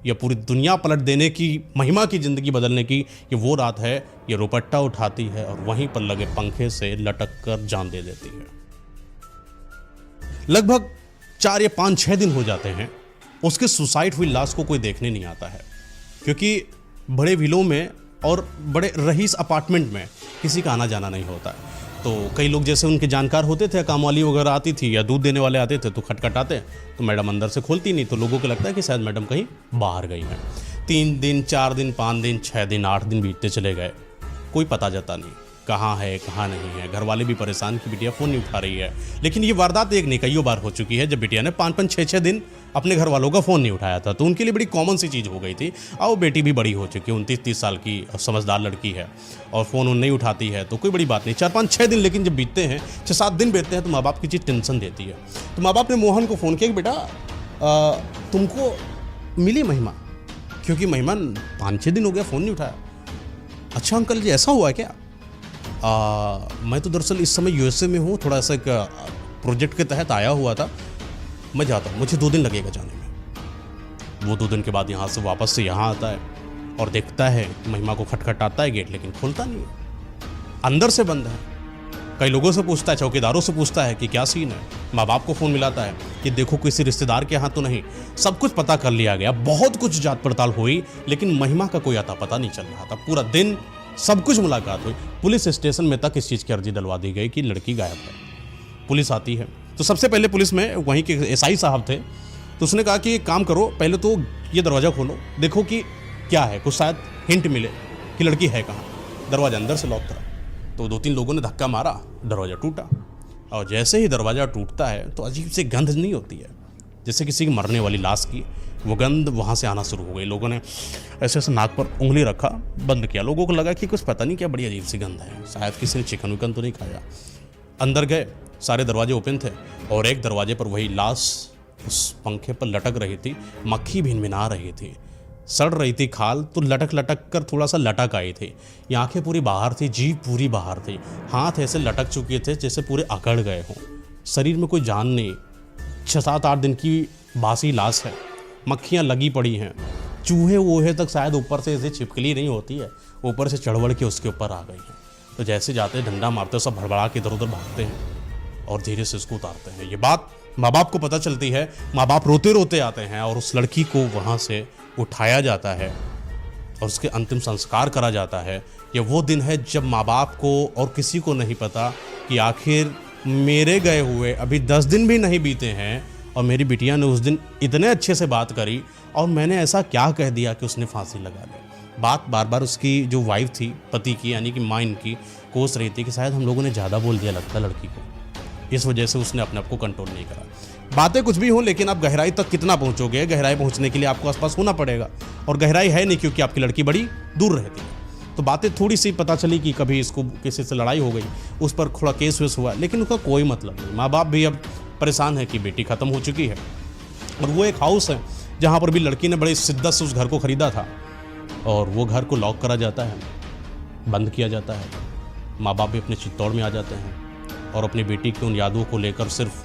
या पूरी दुनिया पलट देने की, महिमा की ज़िंदगी बदलने की, ये वो रात है। ये रुपट्टा उठाती है और वहीं पर लगे पंखे से लटक कर जान दे देती है। लगभग 4 या 5-6 दिन हो जाते हैं, उसके सुसाइड हुई लाश को कोई देखने नहीं आता है, क्योंकि बड़े विलों में और बड़े रईस अपार्टमेंट में किसी का आना जाना नहीं होता है। तो कई लोग जैसे उनके जानकार होते थे, काम वाली वगैरह आती थी या दूध देने वाले आते थे तो खटखटाते, तो मैडम अंदर से खोलती नहीं, तो लोगों को लगता है कि शायद मैडम कहीं बाहर गई हैं। 3 दिन, 4 दिन, 5 दिन, 6 दिन, 8 दिन बीतते चले गए, कोई पता जाता नहीं कहाँ है कहाँ नहीं है। घर वाले भी परेशान कि बिटिया फ़ोन नहीं उठा रही है। लेकिन ये वारदात एक नहीं कईयों बार हो चुकी है, जब बिटिया ने 5-5, 6-6 दिन अपने घर वालों का फ़ोन नहीं उठाया था, तो उनके लिए बड़ी कॉमन सी चीज़ हो गई थी। और वो बेटी भी बड़ी हो चुकी है, 29-30 साल की समझदार लड़की है, और फ़ोन नहीं उठाती है तो कोई बड़ी बात नहीं। 4-5-6 दिन लेकिन जब बीतते हैं, 6-7 दिन बीतते हैं, तो माँ बाप की चीज़ टेंशन देती है। तो माँ बाप ने मोहन को फ़ोन किया कि बेटा तुमको मिली महिमा, क्योंकि महिमा 5-6 दिन हो गया फ़ोन नहीं उठाया। अच्छा अंकल जी ऐसा हुआ है क्या? मैं तो दरअसल इस समय यूएसए में हूँ, थोड़ा सा एक प्रोजेक्ट के तहत आया हुआ था, मैं जाता हूँ, मुझे 2 दिन लगेगा जाने में। वो 2 दिन के बाद यहाँ से वापस से यहाँ आता है और देखता है महिमा को खटखटाता है गेट, लेकिन खुलता नहीं है, अंदर से बंद है। कई लोगों से पूछता है, चौकीदारों से पूछता है कि क्या सीन है। माँ बाप को फ़ोन मिलाता है कि देखो किसी रिश्तेदार के यहाँ तो नहीं। सब कुछ पता कर लिया गया, बहुत कुछ जांच पड़ताल हुई, लेकिन महिमा का कोई अता पता नहीं चल रहा था। पूरा दिन सब कुछ मुलाकात हुई, पुलिस स्टेशन में तक इस चीज़ की अर्जी डलवा दी गई कि लड़की गायब है। पुलिस आती है तो सबसे पहले पुलिस में वहीं के एसआई साहब थे, तो उसने कहा कि एक काम करो, पहले तो ये दरवाज़ा खोलो, देखो कि क्या है, कुछ शायद हिंट मिले कि लड़की है कहाँ। दरवाज़ा अंदर से लॉक था, तो 2-3 लोगों ने धक्का मारा, दरवाज़ा टूटा, और जैसे ही दरवाज़ा टूटता है तो अजीब सी गंध नहीं होती है, जैसे किसी की मरने वाली लाश की, वो गंध वहाँ से आना शुरू हो गई। लोगों ने ऐसे ऐसे नाक पर उंगली रखा, बंद किया। लोगों को लगा कि कुछ पता नहीं क्या बड़ी अजीब सी गंध है, शायद किसी ने चिकन विकन तो नहीं खाया। अंदर गए, सारे दरवाजे ओपन थे, और एक दरवाजे पर वही लाश उस पंखे पर लटक रही थी, मक्खी भिनभिना रही थी, सड़ रही थी खाल, तो लटक लटक कर थोड़ा सा लटक आई थी। ये आंखें पूरी बाहर थी, जीभ पूरी बाहर थी, हाथ ऐसे लटक चुके थे जैसे पूरे अकड़ गए हों, शरीर में कोई जान नहीं। 6-7-8 दिन की बासी लाश है, मक्खियाँ लगी पड़ी हैं, चूहे वूहे तक शायद ऊपर से ऐसे छिपकली नहीं होती है, ऊपर से चढ़वड़ के उसके ऊपर आ गई हैं। तो जैसे जाते डंडा मारते सब भड़बड़ा के इधर उधर भागते हैं और धीरे से उसको उतारते हैं। ये बात माँ बाप को पता चलती है, माँ बाप रोते रोते आते हैं और उस लड़की को वहाँ से उठाया जाता है और उसके अंतिम संस्कार करा जाता है। ये वो दिन है जब माँ बाप को और किसी को नहीं पता कि आखिर मेरे गए हुए अभी 10 दिन भी नहीं बीते हैं और मेरी बिटिया ने उस दिन इतने अच्छे से बात करी और मैंने ऐसा क्या कह दिया कि उसने फांसी लगा ली। बात बार बार उसकी जो वाइफ थी, पति की यानी कि माँ इनकी, कोस रही थी कि शायद हम लोगों ने ज़्यादा बोल दिया लगता लड़की को, इस वजह से उसने अपने आप को कंट्रोल नहीं करा। बातें कुछ भी हों, लेकिन आप गहराई तक कितना पहुंचोगे, गहराई पहुंचने के लिए आपको आसपास होना पड़ेगा, और गहराई है नहीं क्योंकि आपकी लड़की बड़ी दूर रहती है। तो बातें थोड़ी सी पता चली कि कभी इसको किसी से लड़ाई हो गई, उस पर थोड़ा केस वेस हुआ, लेकिन उसका कोई मतलब नहीं। माँ बाप भी अब परेशान है कि बेटी ख़त्म हो चुकी है, और वो एक हाउस है जहाँ पर भी लड़की ने बड़ी शिद्दत से उस घर को ख़रीदा था, और वो घर को लॉक करा जाता है, बंद किया जाता है। माँ बाप भी अपने चित्तौड़ में आ जाते हैं और अपनी बेटी की उन यादों को लेकर सिर्फ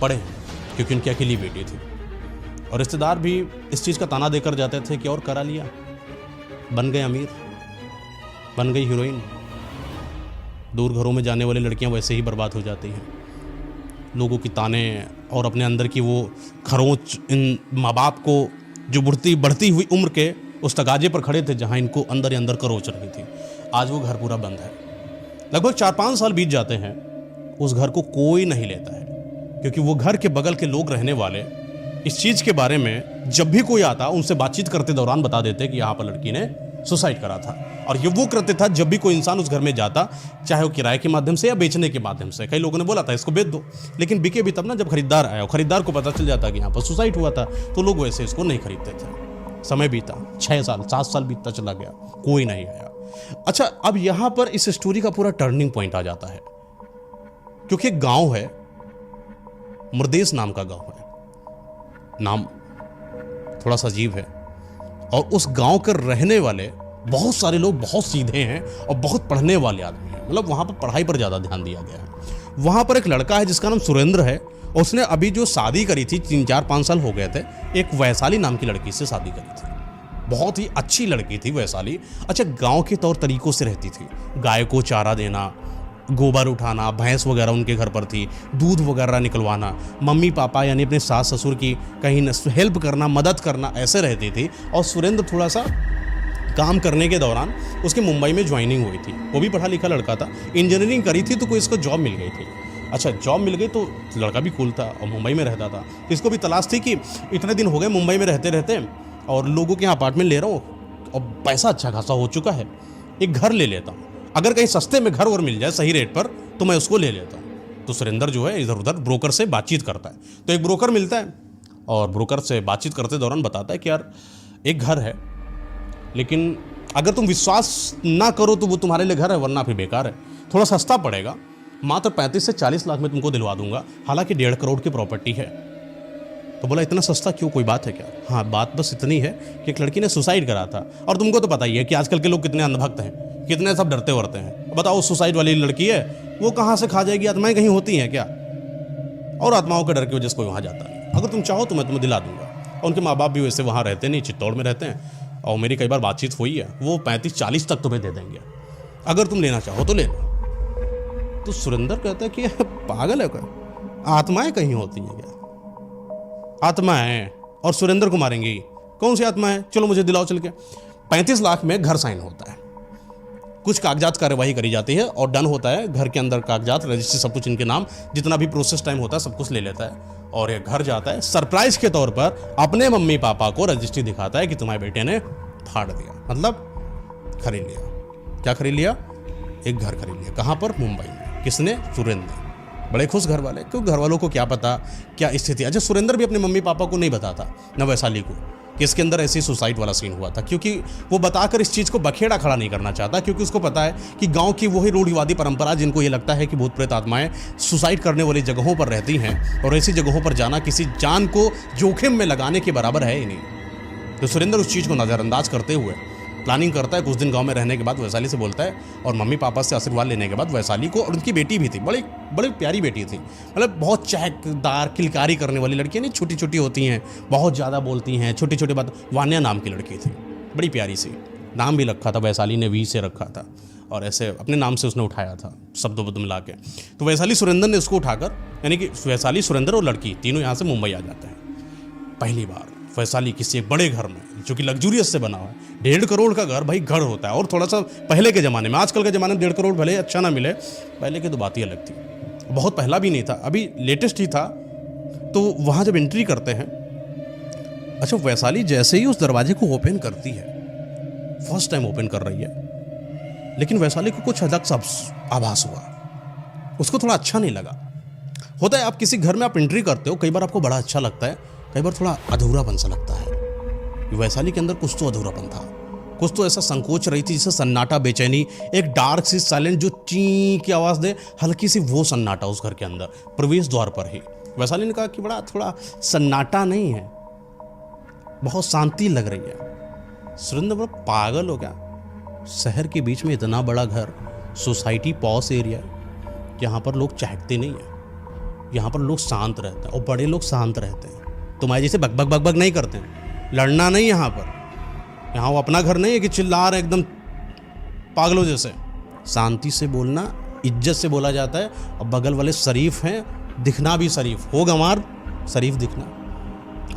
पड़े हैं, क्योंकि उनकी अकेली बेटी थी। और रिश्तेदार भी इस चीज़ का ताना देकर जाते थे कि और करा लिया, बन गए अमीर, बन गई हीरोइन। दूर घरों में जाने वाली लड़कियां वैसे ही बर्बाद हो जाती हैं। लोगों की ताने और अपने अंदर की वो खरोंच इन माँ बाप को जो बढ़ती हुई उम्र के उस तगाजे पर खड़े थे जहाँ इनको अंदर ही अंदर खरोच रही थी। आज वो घर पूरा बंद है। लगभग 4-5 साल बीत जाते हैं, उस घर को कोई नहीं लेता है, क्योंकि वो घर के बगल के लोग रहने वाले इस चीज़ के बारे में जब भी कोई आता उनसे बातचीत करते दौरान बता देते कि यहाँ पर लड़की ने सुसाइड करा था। और ये वो कृत्य था जब भी कोई इंसान उस घर में जाता, चाहे वो किराए के माध्यम से या बेचने के माध्यम से। कई लोगों ने बोला था इसको बेच दो, लेकिन बिके भी तब ना जब खरीदार आया। खरीदार को पता चल जाता कि यहाँ पर सुसाइड हुआ था, तो लोग वैसे इसको नहीं खरीदते थे। समय बीता, 6 साल 7 साल बीतता चला गया, कोई नहीं आया। अच्छा, अब यहाँ पर इस स्टोरी का पूरा टर्निंग पॉइंट आ जाता है, क्योंकि एक गांव है, मुरदेस नाम का गांव है। नाम थोड़ा सा अजीब है। और उस गांव के रहने वाले बहुत सारे लोग बहुत सीधे हैं और बहुत पढ़ने वाले आदमी हैं। मतलब वहाँ पर पढ़ाई पर ज़्यादा ध्यान दिया गया है। वहाँ पर एक लड़का है जिसका नाम सुरेंद्र है। उसने अभी जो शादी करी थी, 3-4-5 साल हो गए थे, एक वैशाली नाम की लड़की से शादी करी थी। बहुत ही अच्छी लड़की थी वैशाली। अच्छा, गांव के तौर तरीकों से रहती थी। गाय को चारा देना, गोबर उठाना, भैंस वगैरह उनके घर पर थी, दूध वगैरह निकलवाना, मम्मी पापा यानी अपने सास ससुर की कहीं हेल्प करना, मदद करना, ऐसे रहती थी। और सुरेंद्र थोड़ा सा काम करने के दौरान उसके मुंबई में ज्वाइनिंग हुई थी। वो भी पढ़ा लिखा लड़का था, इंजीनियरिंग करी थी, तो कोई इसको जॉब मिल गई थी। अच्छा, जॉब मिल गई तो लड़का भी कूल था और मुंबई में रहता था। इसको भी तलाश थी कि इतने दिन हो गए मुंबई में रहते रहते और लोगों के यहाँ अपार्टमेंट ले रहा हूँ और पैसा अच्छा खासा हो चुका है, एक घर ले लेता हूँ। अगर कहीं सस्ते में घर और मिल जाए सही रेट पर तो मैं उसको ले लेता हूँ। तो सुरेंद्र जो है इधर उधर ब्रोकर से बातचीत करता है। तो एक ब्रोकर मिलता है और ब्रोकर से बातचीत करते दौरान बताता है कि यार एक घर है, लेकिन अगर तुम विश्वास ना करो तो वो तुम्हारे लिए घर है, वरना फिर बेकार है। थोड़ा सस्ता पड़ेगा, मात्र 35 से 40 लाख में तुमको दिलवा दूंगा, हालांकि 1.5 करोड़ की प्रॉपर्टी है। तो बोला इतना सस्ता क्यों, कोई बात है क्या? हाँ, बात बस इतनी है कि एक लड़की ने सुसाइड करा था। और तुमको तो पता ही है कि आजकल के लोग कितने अंधभक्त हैं, कितने सब डरते वरते हैं। बताओ, सुसाइड वाली लड़की है, वो कहाँ से खा जाएगी? आत्माएं कहीं होती हैं क्या? और आत्माओं के डर की वजह से कोई वहाँ जाता नहीं। अगर तुम चाहो तो मैं तुम्हें दिला दूंगा। और उनके माँ बाप भी वैसे वहाँ रहते नहीं, चित्तौड़ में रहते हैं। और मेरी कई बार बातचीत हुई है, वो 35-40 तक तुम्हें दे देंगे, अगर तुम लेना चाहो तो ले लो। तो सुरेंद्र कहता है कि पागल है क्या, आत्माएं कहीं होती हैं क्या? आत्माएं और सुरेंद्र को मारेंगी? कौन सी आत्माएं? चलो मुझे दिलाओ चल के। 35 लाख में घर साइन होता है, कुछ कागजात कार्यवाही करी जाती है और डन होता है। घर के अंदर कागजात, रजिस्ट्री, सब कुछ इनके नाम, जितना भी प्रोसेस टाइम होता है सब कुछ ले लेता है। और ये घर जाता है, सरप्राइज के तौर पर अपने मम्मी पापा को रजिस्ट्री दिखाता है कि तुम्हारे बेटे ने फाड़ दिया, मतलब खरीद लिया। क्या खरीद लिया? एक घर खरीद लिया। कहाँ पर? मुंबई में। किसने? सुरेंद्र ने। बड़े खुश घर वाले, क्योंकि घर वालों को क्या पता क्या स्थिति। अच्छा, सुरेंद्र भी अपने मम्मी पापा को नहीं बताता, न वैशाली को, कि इसके अंदर ऐसी सुसाइड वाला सीन हुआ था, क्योंकि वो बताकर इस चीज़ को बखेड़ा खड़ा नहीं करना चाहता। क्योंकि उसको पता है कि गांव की वही रूढ़िवादी परंपरा, जिनको ये लगता है कि भूत प्रेत आत्माएं सुसाइड करने वाली जगहों पर रहती हैं, और ऐसी जगहों पर जाना किसी जान को जोखिम में लगाने के बराबर है ही नहीं। तो सुरेंद्र उस चीज़ को नज़रअंदाज करते हुए प्लानिंग करता है। कुछ दिन गांव में रहने के बाद वैशाली से बोलता है, और मम्मी पापा से आशीर्वाद लेने के बाद वैशाली को, और उनकी बेटी भी थी, बड़ी बड़ी प्यारी बेटी थी, मतलब बहुत चहकदार किलकारी करने वाली लड़की नहीं, छोटी छोटी होती हैं, बहुत ज़्यादा बोलती हैं, छोटी छोटी बात। वान्या नाम की लड़की थी, बड़ी प्यारी सी। नाम भी रखा था वैशाली ने, वी से रखा था, और ऐसे अपने नाम से उसने उठाया था, शब्द बुद्ध मिला के। तो वैशाली सुरेंद्र ने उसको उठाकर, यानी कि वैशाली, सुरेंद्र और लड़की तीनों यहाँ से मुंबई आ जाते हैं। पहली बार वैशाली किसी एक बड़े घर में, जो कि लग्जूरियस से बना हुआ है। 1.5 करोड़ का घर, भाई घर होता है। और थोड़ा सा पहले के ज़माने में, आजकल के ज़माने में 1.5 करोड़ भले अच्छा ना मिले, पहले की तो बात ही अलग थी। बहुत पहला भी नहीं था, अभी लेटेस्ट ही था। तो वहाँ जब एंट्री करते हैं, अच्छा, वैशाली जैसे ही उस दरवाजे को ओपन करती है, फर्स्ट टाइम ओपन कर रही है, लेकिन वैशाली को कुछ अलग सा आभास हुआ। उसको थोड़ा अच्छा नहीं लगा। होता है, आप किसी घर में आप एंट्री करते हो, कई बार आपको बड़ा अच्छा लगता है, कई बार थोड़ा अधूरापन सा लगता है। वैशाली के अंदर कुछ तो अधूरापन था, कुछ तो ऐसा संकोच रही थी, जैसे सन्नाटा, बेचैनी, एक डार्क सी साइलेंट जो ची की आवाज़ दे, हल्की सी, वो सन्नाटा उस घर के अंदर प्रवेश द्वार पर ही। वैशाली ने कहा कि बड़ा थोड़ा सन्नाटा नहीं है, बहुत शांति लग रही है। सुरेंद्र बड़ा पागल हो गया, शहर के बीच में इतना बड़ा घर, सोसाइटी पॉश एरिया, यहाँ पर लोग चहकते नहीं हैं, यहाँ पर लोग शांत रहते हैं, और बड़े लोग शांत रहते हैं। तुम्हारे जैसे बक बक बक बक नहीं करते हैं, लड़ना नहीं यहाँ पर। यहाँ वो अपना घर नहीं है कि चिल्ला रहे एकदम पागलों जैसे। शांति से बोलना, इज्जत से बोला जाता है, और बगल वाले शरीफ हैं, दिखना भी शरीफ हो, गंवार शरीफ दिखना,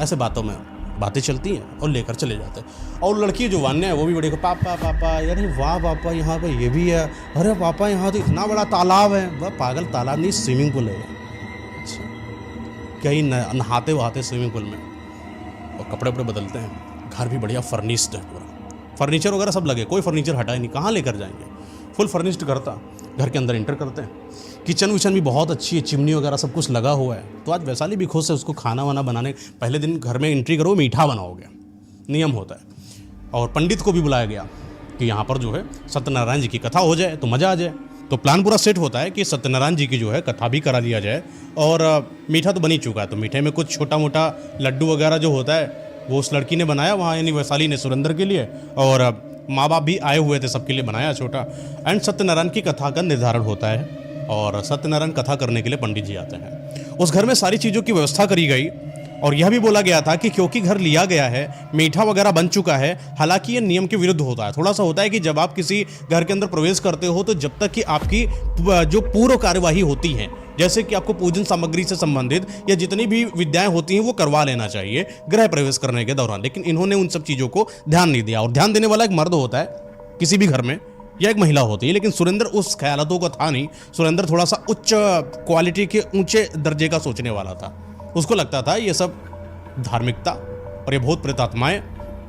ऐसे बातों में बातें चलती हैं और लेकर चले जाते हैं। और लड़की जो वान्या है वो भी बड़ी को पापा पापा, यानी वाह पापा यहाँ पे ये भी है, अरे पापा यहाँ तो इतना बड़ा तालाब है। वह पागल, तालाब नहीं स्विमिंग पूल है। अच्छा, कहीं नहाते वहाते स्विमिंग पूल में, और कपड़े वपड़े बदलते हैं। घर भी बढ़िया फर्निश्ड है, पूरा फर्नीचर वगैरह सब लगे, कोई फर्नीचर हटा ही नहीं, कहाँ लेकर जाएंगे, फुल फर्निश्ड करता। घर के अंदर इंटर करते हैं, किचन विचन भी बहुत अच्छी है, चिमनी वगैरह सब कुछ लगा हुआ है। तो आज वैशाली भी खुश है, उसको खाना वाना बनाने पहले दिन घर में एंट्री करो मीठा बनाओगे, नियम होता है। और पंडित को भी बुलाया गया कि यहाँ पर जो है सत्यनारायण जी की कथा हो जाए तो मज़ा आ जाए। तो प्लान पूरा सेट होता है कि सत्यनारायण जी की जो है कथा भी करा लिया जाए। और मीठा तो बन ही चुका है, तो मीठे में कुछ छोटा मोटा लड्डू वगैरह जो होता है वो उस लड़की ने बनाया वहाँ, यानी वैशाली ने सुरेंद्र के लिए, और माँ बाप भी आए हुए थे, सबके लिए बनाया छोटा। एंड सत्यनारायण की कथा का निर्धारण होता है, और सत्यनारायण कथा करने के लिए पंडित जी आते हैं। उस घर में सारी चीज़ों की व्यवस्था करी गई, और यह भी बोला गया था कि क्योंकि घर लिया गया है, मीठा वगैरह बन चुका है, हालांकि ये नियम के विरुद्ध होता है। थोड़ा सा होता है कि जब आप किसी घर के अंदर प्रवेश करते हो तो जब तक कि आपकी जो पूर्व कार्यवाही होती है, जैसे कि आपको पूजन सामग्री से संबंधित या जितनी भी विद्याएं होती हैं वो करवा लेना चाहिए गृह प्रवेश करने के दौरान, लेकिन इन्होंने उन सब चीज़ों को ध्यान नहीं दिया। और ध्यान देने वाला एक मर्द होता है किसी भी घर में, या एक महिला होती है, लेकिन सुरेंद्र उस ख्यालातों का था नहीं। सुरेंद्र थोड़ा सा उच्च क्वालिटी के ऊंचे दर्जे का सोचने वाला था। उसको लगता था ये सब धार्मिकता और ये भूत प्रेतात्माएं,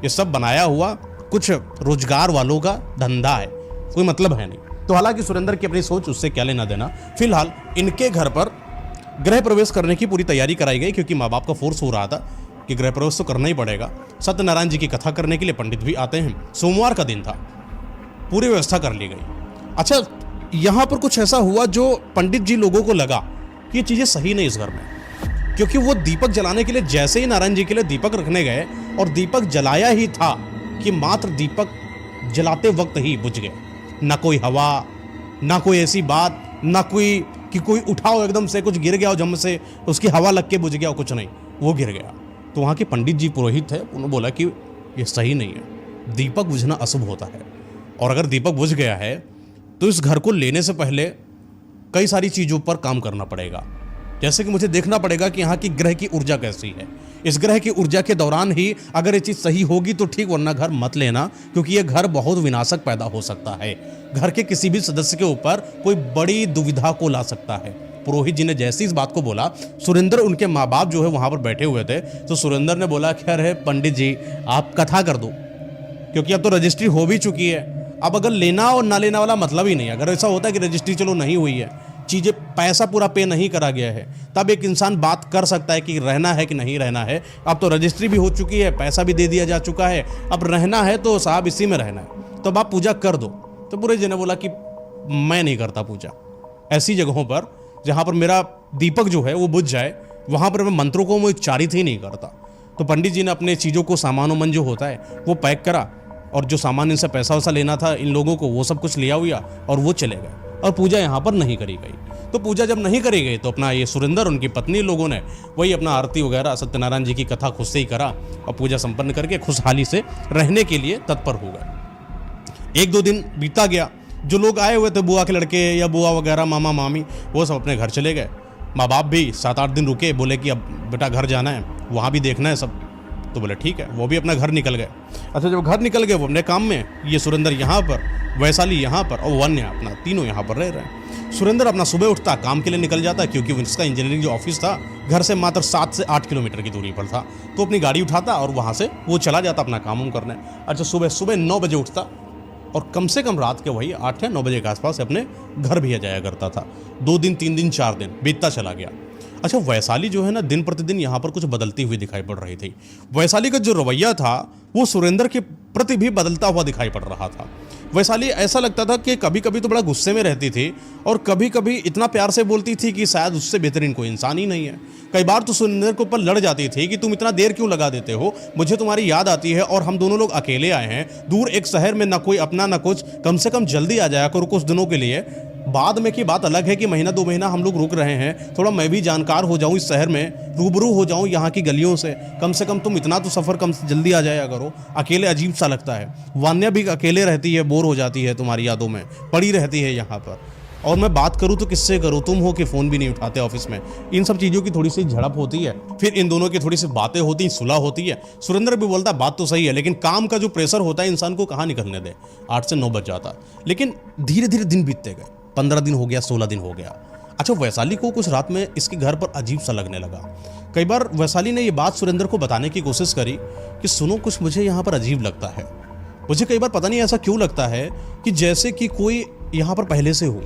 ये सब बनाया हुआ कुछ रोजगार वालों का धंधा है, कोई मतलब है नहीं। तो हालांकि सुरेंद्र की अपनी सोच, उससे क्या लेना देना। फिलहाल इनके घर पर गृह प्रवेश करने की पूरी तैयारी कराई गई, क्योंकि माँ बाप का फोर्स हो रहा था कि गृह प्रवेश तो करना ही पड़ेगा। सत्यनारायण जी की कथा करने के लिए पंडित भी आते हैं। सोमवार का दिन था, पूरी व्यवस्था कर ली गई। अच्छा, यहाँ पर कुछ ऐसा हुआ जो पंडित जी लोगों को लगा कि ये चीज़ें सही नहीं इस घर में, क्योंकि वो दीपक जलाने के लिए जैसे ही नारायण जी के लिए दीपक रखने गए, और दीपक जलाया ही था कि मात्र दीपक जलाते वक्त ही बुझ गए। ना कोई हवा, ना कोई ऐसी बात, ना कोई कि कोई उठाओ एकदम से कुछ गिर गया हो जम से, उसकी हवा लग के बुझ गया हो, कुछ नहीं, वो गिर गया। तो वहाँ के पंडित जी पुरोहित थे, उन्होंने बोला कि ये सही नहीं है, दीपक बुझना अशुभ होता है, और अगर दीपक बुझ गया है तो इस घर को लेने से पहले कई सारी चीज़ों पर काम करना पड़ेगा। जैसे कि मुझे देखना पड़ेगा कि यहाँ की ग्रह की ऊर्जा कैसी है, इस ग्रह की ऊर्जा के दौरान ही अगर ये चीज़ सही होगी तो ठीक, वरना घर मत लेना, क्योंकि ये घर बहुत विनाशक पैदा हो सकता है। घर के किसी भी सदस्य के ऊपर कोई बड़ी दुविधा को ला सकता है। पुरोहित जी ने जैसे इस बात को बोला, सुरेंद्र, उनके माँ बाप जो है वहाँ पर बैठे हुए थे, तो सुरेंद्र ने बोला कि अरे पंडित जी आप कथा कर दो, क्योंकि अब तो रजिस्ट्री हो भी चुकी है। अब अगर लेना और ना लेना वाला मतलब ही नहीं। अगर ऐसा होता है कि रजिस्ट्री चलो नहीं हुई है, चीज़ें पैसा पूरा पे नहीं करा गया है, तब एक इंसान बात कर सकता है कि रहना है कि नहीं रहना है। अब तो रजिस्ट्री भी हो चुकी है, पैसा भी दे दिया जा चुका है, अब रहना है तो साहब इसी में रहना है, तो अब आप पूजा कर दो। तो पुरोहित जी ने बोला कि मैं नहीं करता पूजा, ऐसी जगहों पर जहाँ पर मेरा दीपक जो है वो बुझ जाए, वहाँ पर मैं मंत्रों को मैं उच्चारित ही नहीं करता। तो पंडित जी ने अपने चीज़ों को, सामान वामान जो होता है वो पैक करा, और जो सामान इनसे पैसा वैसा लेना था इन लोगों को, वो सब कुछ लिया हुआ, और वो चले गए, और पूजा यहाँ पर नहीं करी गई। तो पूजा जब नहीं करी गई तो अपना ये सुरेंद्र, उनकी पत्नी लोगों ने वही अपना आरती वगैरह सत्यनारायण जी की कथा खुद से ही करा, और पूजा संपन्न करके खुशहाली से रहने के लिए तत्पर हो गए। 1-2 दिन बीता गया। जो लोग आए हुए थे, बुआ के लड़के या बुआ वगैरह, मामा मामी, वो सब अपने घर चले गए। माँ बाप भी 7-8 दिन रुके, बोले कि अब बेटा घर जाना है, वहाँ भी देखना है सब। तो बोले ठीक है, वो भी अपना घर निकल गए। अच्छा, जब घर निकल गए वो अपने काम में, ये सुरेंद्र यहाँ पर, वैशाली यहाँ पर, और वन्या अपना, तीनों यहाँ पर रह रहे हैं। सुरेंद्र अपना सुबह उठता, काम के लिए निकल जाता, क्योंकि उसका इंजीनियरिंग जो ऑफिस था घर से मात्र 7 से 8 किलोमीटर की दूरी पर था। तो अपनी गाड़ी उठाता और वहाँ से वो चला जाता अपना काम वाम करने। अच्छा, सुबह 9 बजे उठता, और कम से कम रात के वही 8 या 9 बजे के आसपास अपने घर भी जाया करता था। 2 दिन, 3 दिन, 4 दिन बीतता चला गया। अच्छा, वैशाली जो है ना, दिन प्रतिदिन यहाँ पर कुछ बदलती हुई दिखाई पड़ रही थी। वैशाली का जो रवैया था वो सुरेंद्र के प्रति भी बदलता हुआ दिखाई पड़ रहा था। वैशाली ऐसा लगता था कि कभी कभी तो बड़ा गुस्से में रहती थी, और कभी कभी इतना प्यार से बोलती थी कि शायद उससे बेहतरीन कोई इंसान ही नहीं है। कई बार तो सुरेंद्र के ऊपर लड़ जाती थी कि तुम इतना देर क्यों लगा देते हो, मुझे तुम्हारी याद आती है, और हम दोनों लोग अकेले आए हैं दूर एक शहर में, ना कोई अपना ना कुछ, कम से कम जल्दी आ जाया करो कुछ दिनों के लिए। बाद में की बात अलग है कि महीना 2 महीना हम लोग रुक रहे हैं, थोड़ा मैं भी जानकार हो जाऊं इस शहर में, रूबरू हो जाऊं यहाँ की गलियों से कम तुम इतना तो सफ़र कम जल्दी आ जाया करो। अकेले अजीब सा लगता है। वान्या भी अकेले रहती है, बोर हो जाती है, तुम्हारी यादों में पड़ी रहती है यहाँ पर। और मैं बात करूं तो किससे करूं, तुम हो कि फ़ोन भी नहीं उठाते ऑफिस में। इन सब चीज़ों की थोड़ी सी झड़प होती है, फिर इन दोनों की थोड़ी सी बातें होती, सुलह होती है। सुरेंद्र भी बोलता बात तो सही है, लेकिन काम का जो प्रेशर होता है इंसान को कहाँ निकलने दे, 8 से 9 बज जाता। लेकिन धीरे धीरे दिन बीतते गए, 15 दिन हो गया, 16 दिन हो गया। अच्छा, वैशाली को कुछ रात में इसके घर पर अजीब सा लगने लगा। कई बार वैशाली ने ये बात सुरेंद्र को बताने की कोशिश करी कि सुनो, कुछ मुझे यहाँ पर अजीब लगता है। मुझे कई बार पता नहीं ऐसा क्यों लगता है कि जैसे कि कोई यहाँ पर पहले से हो,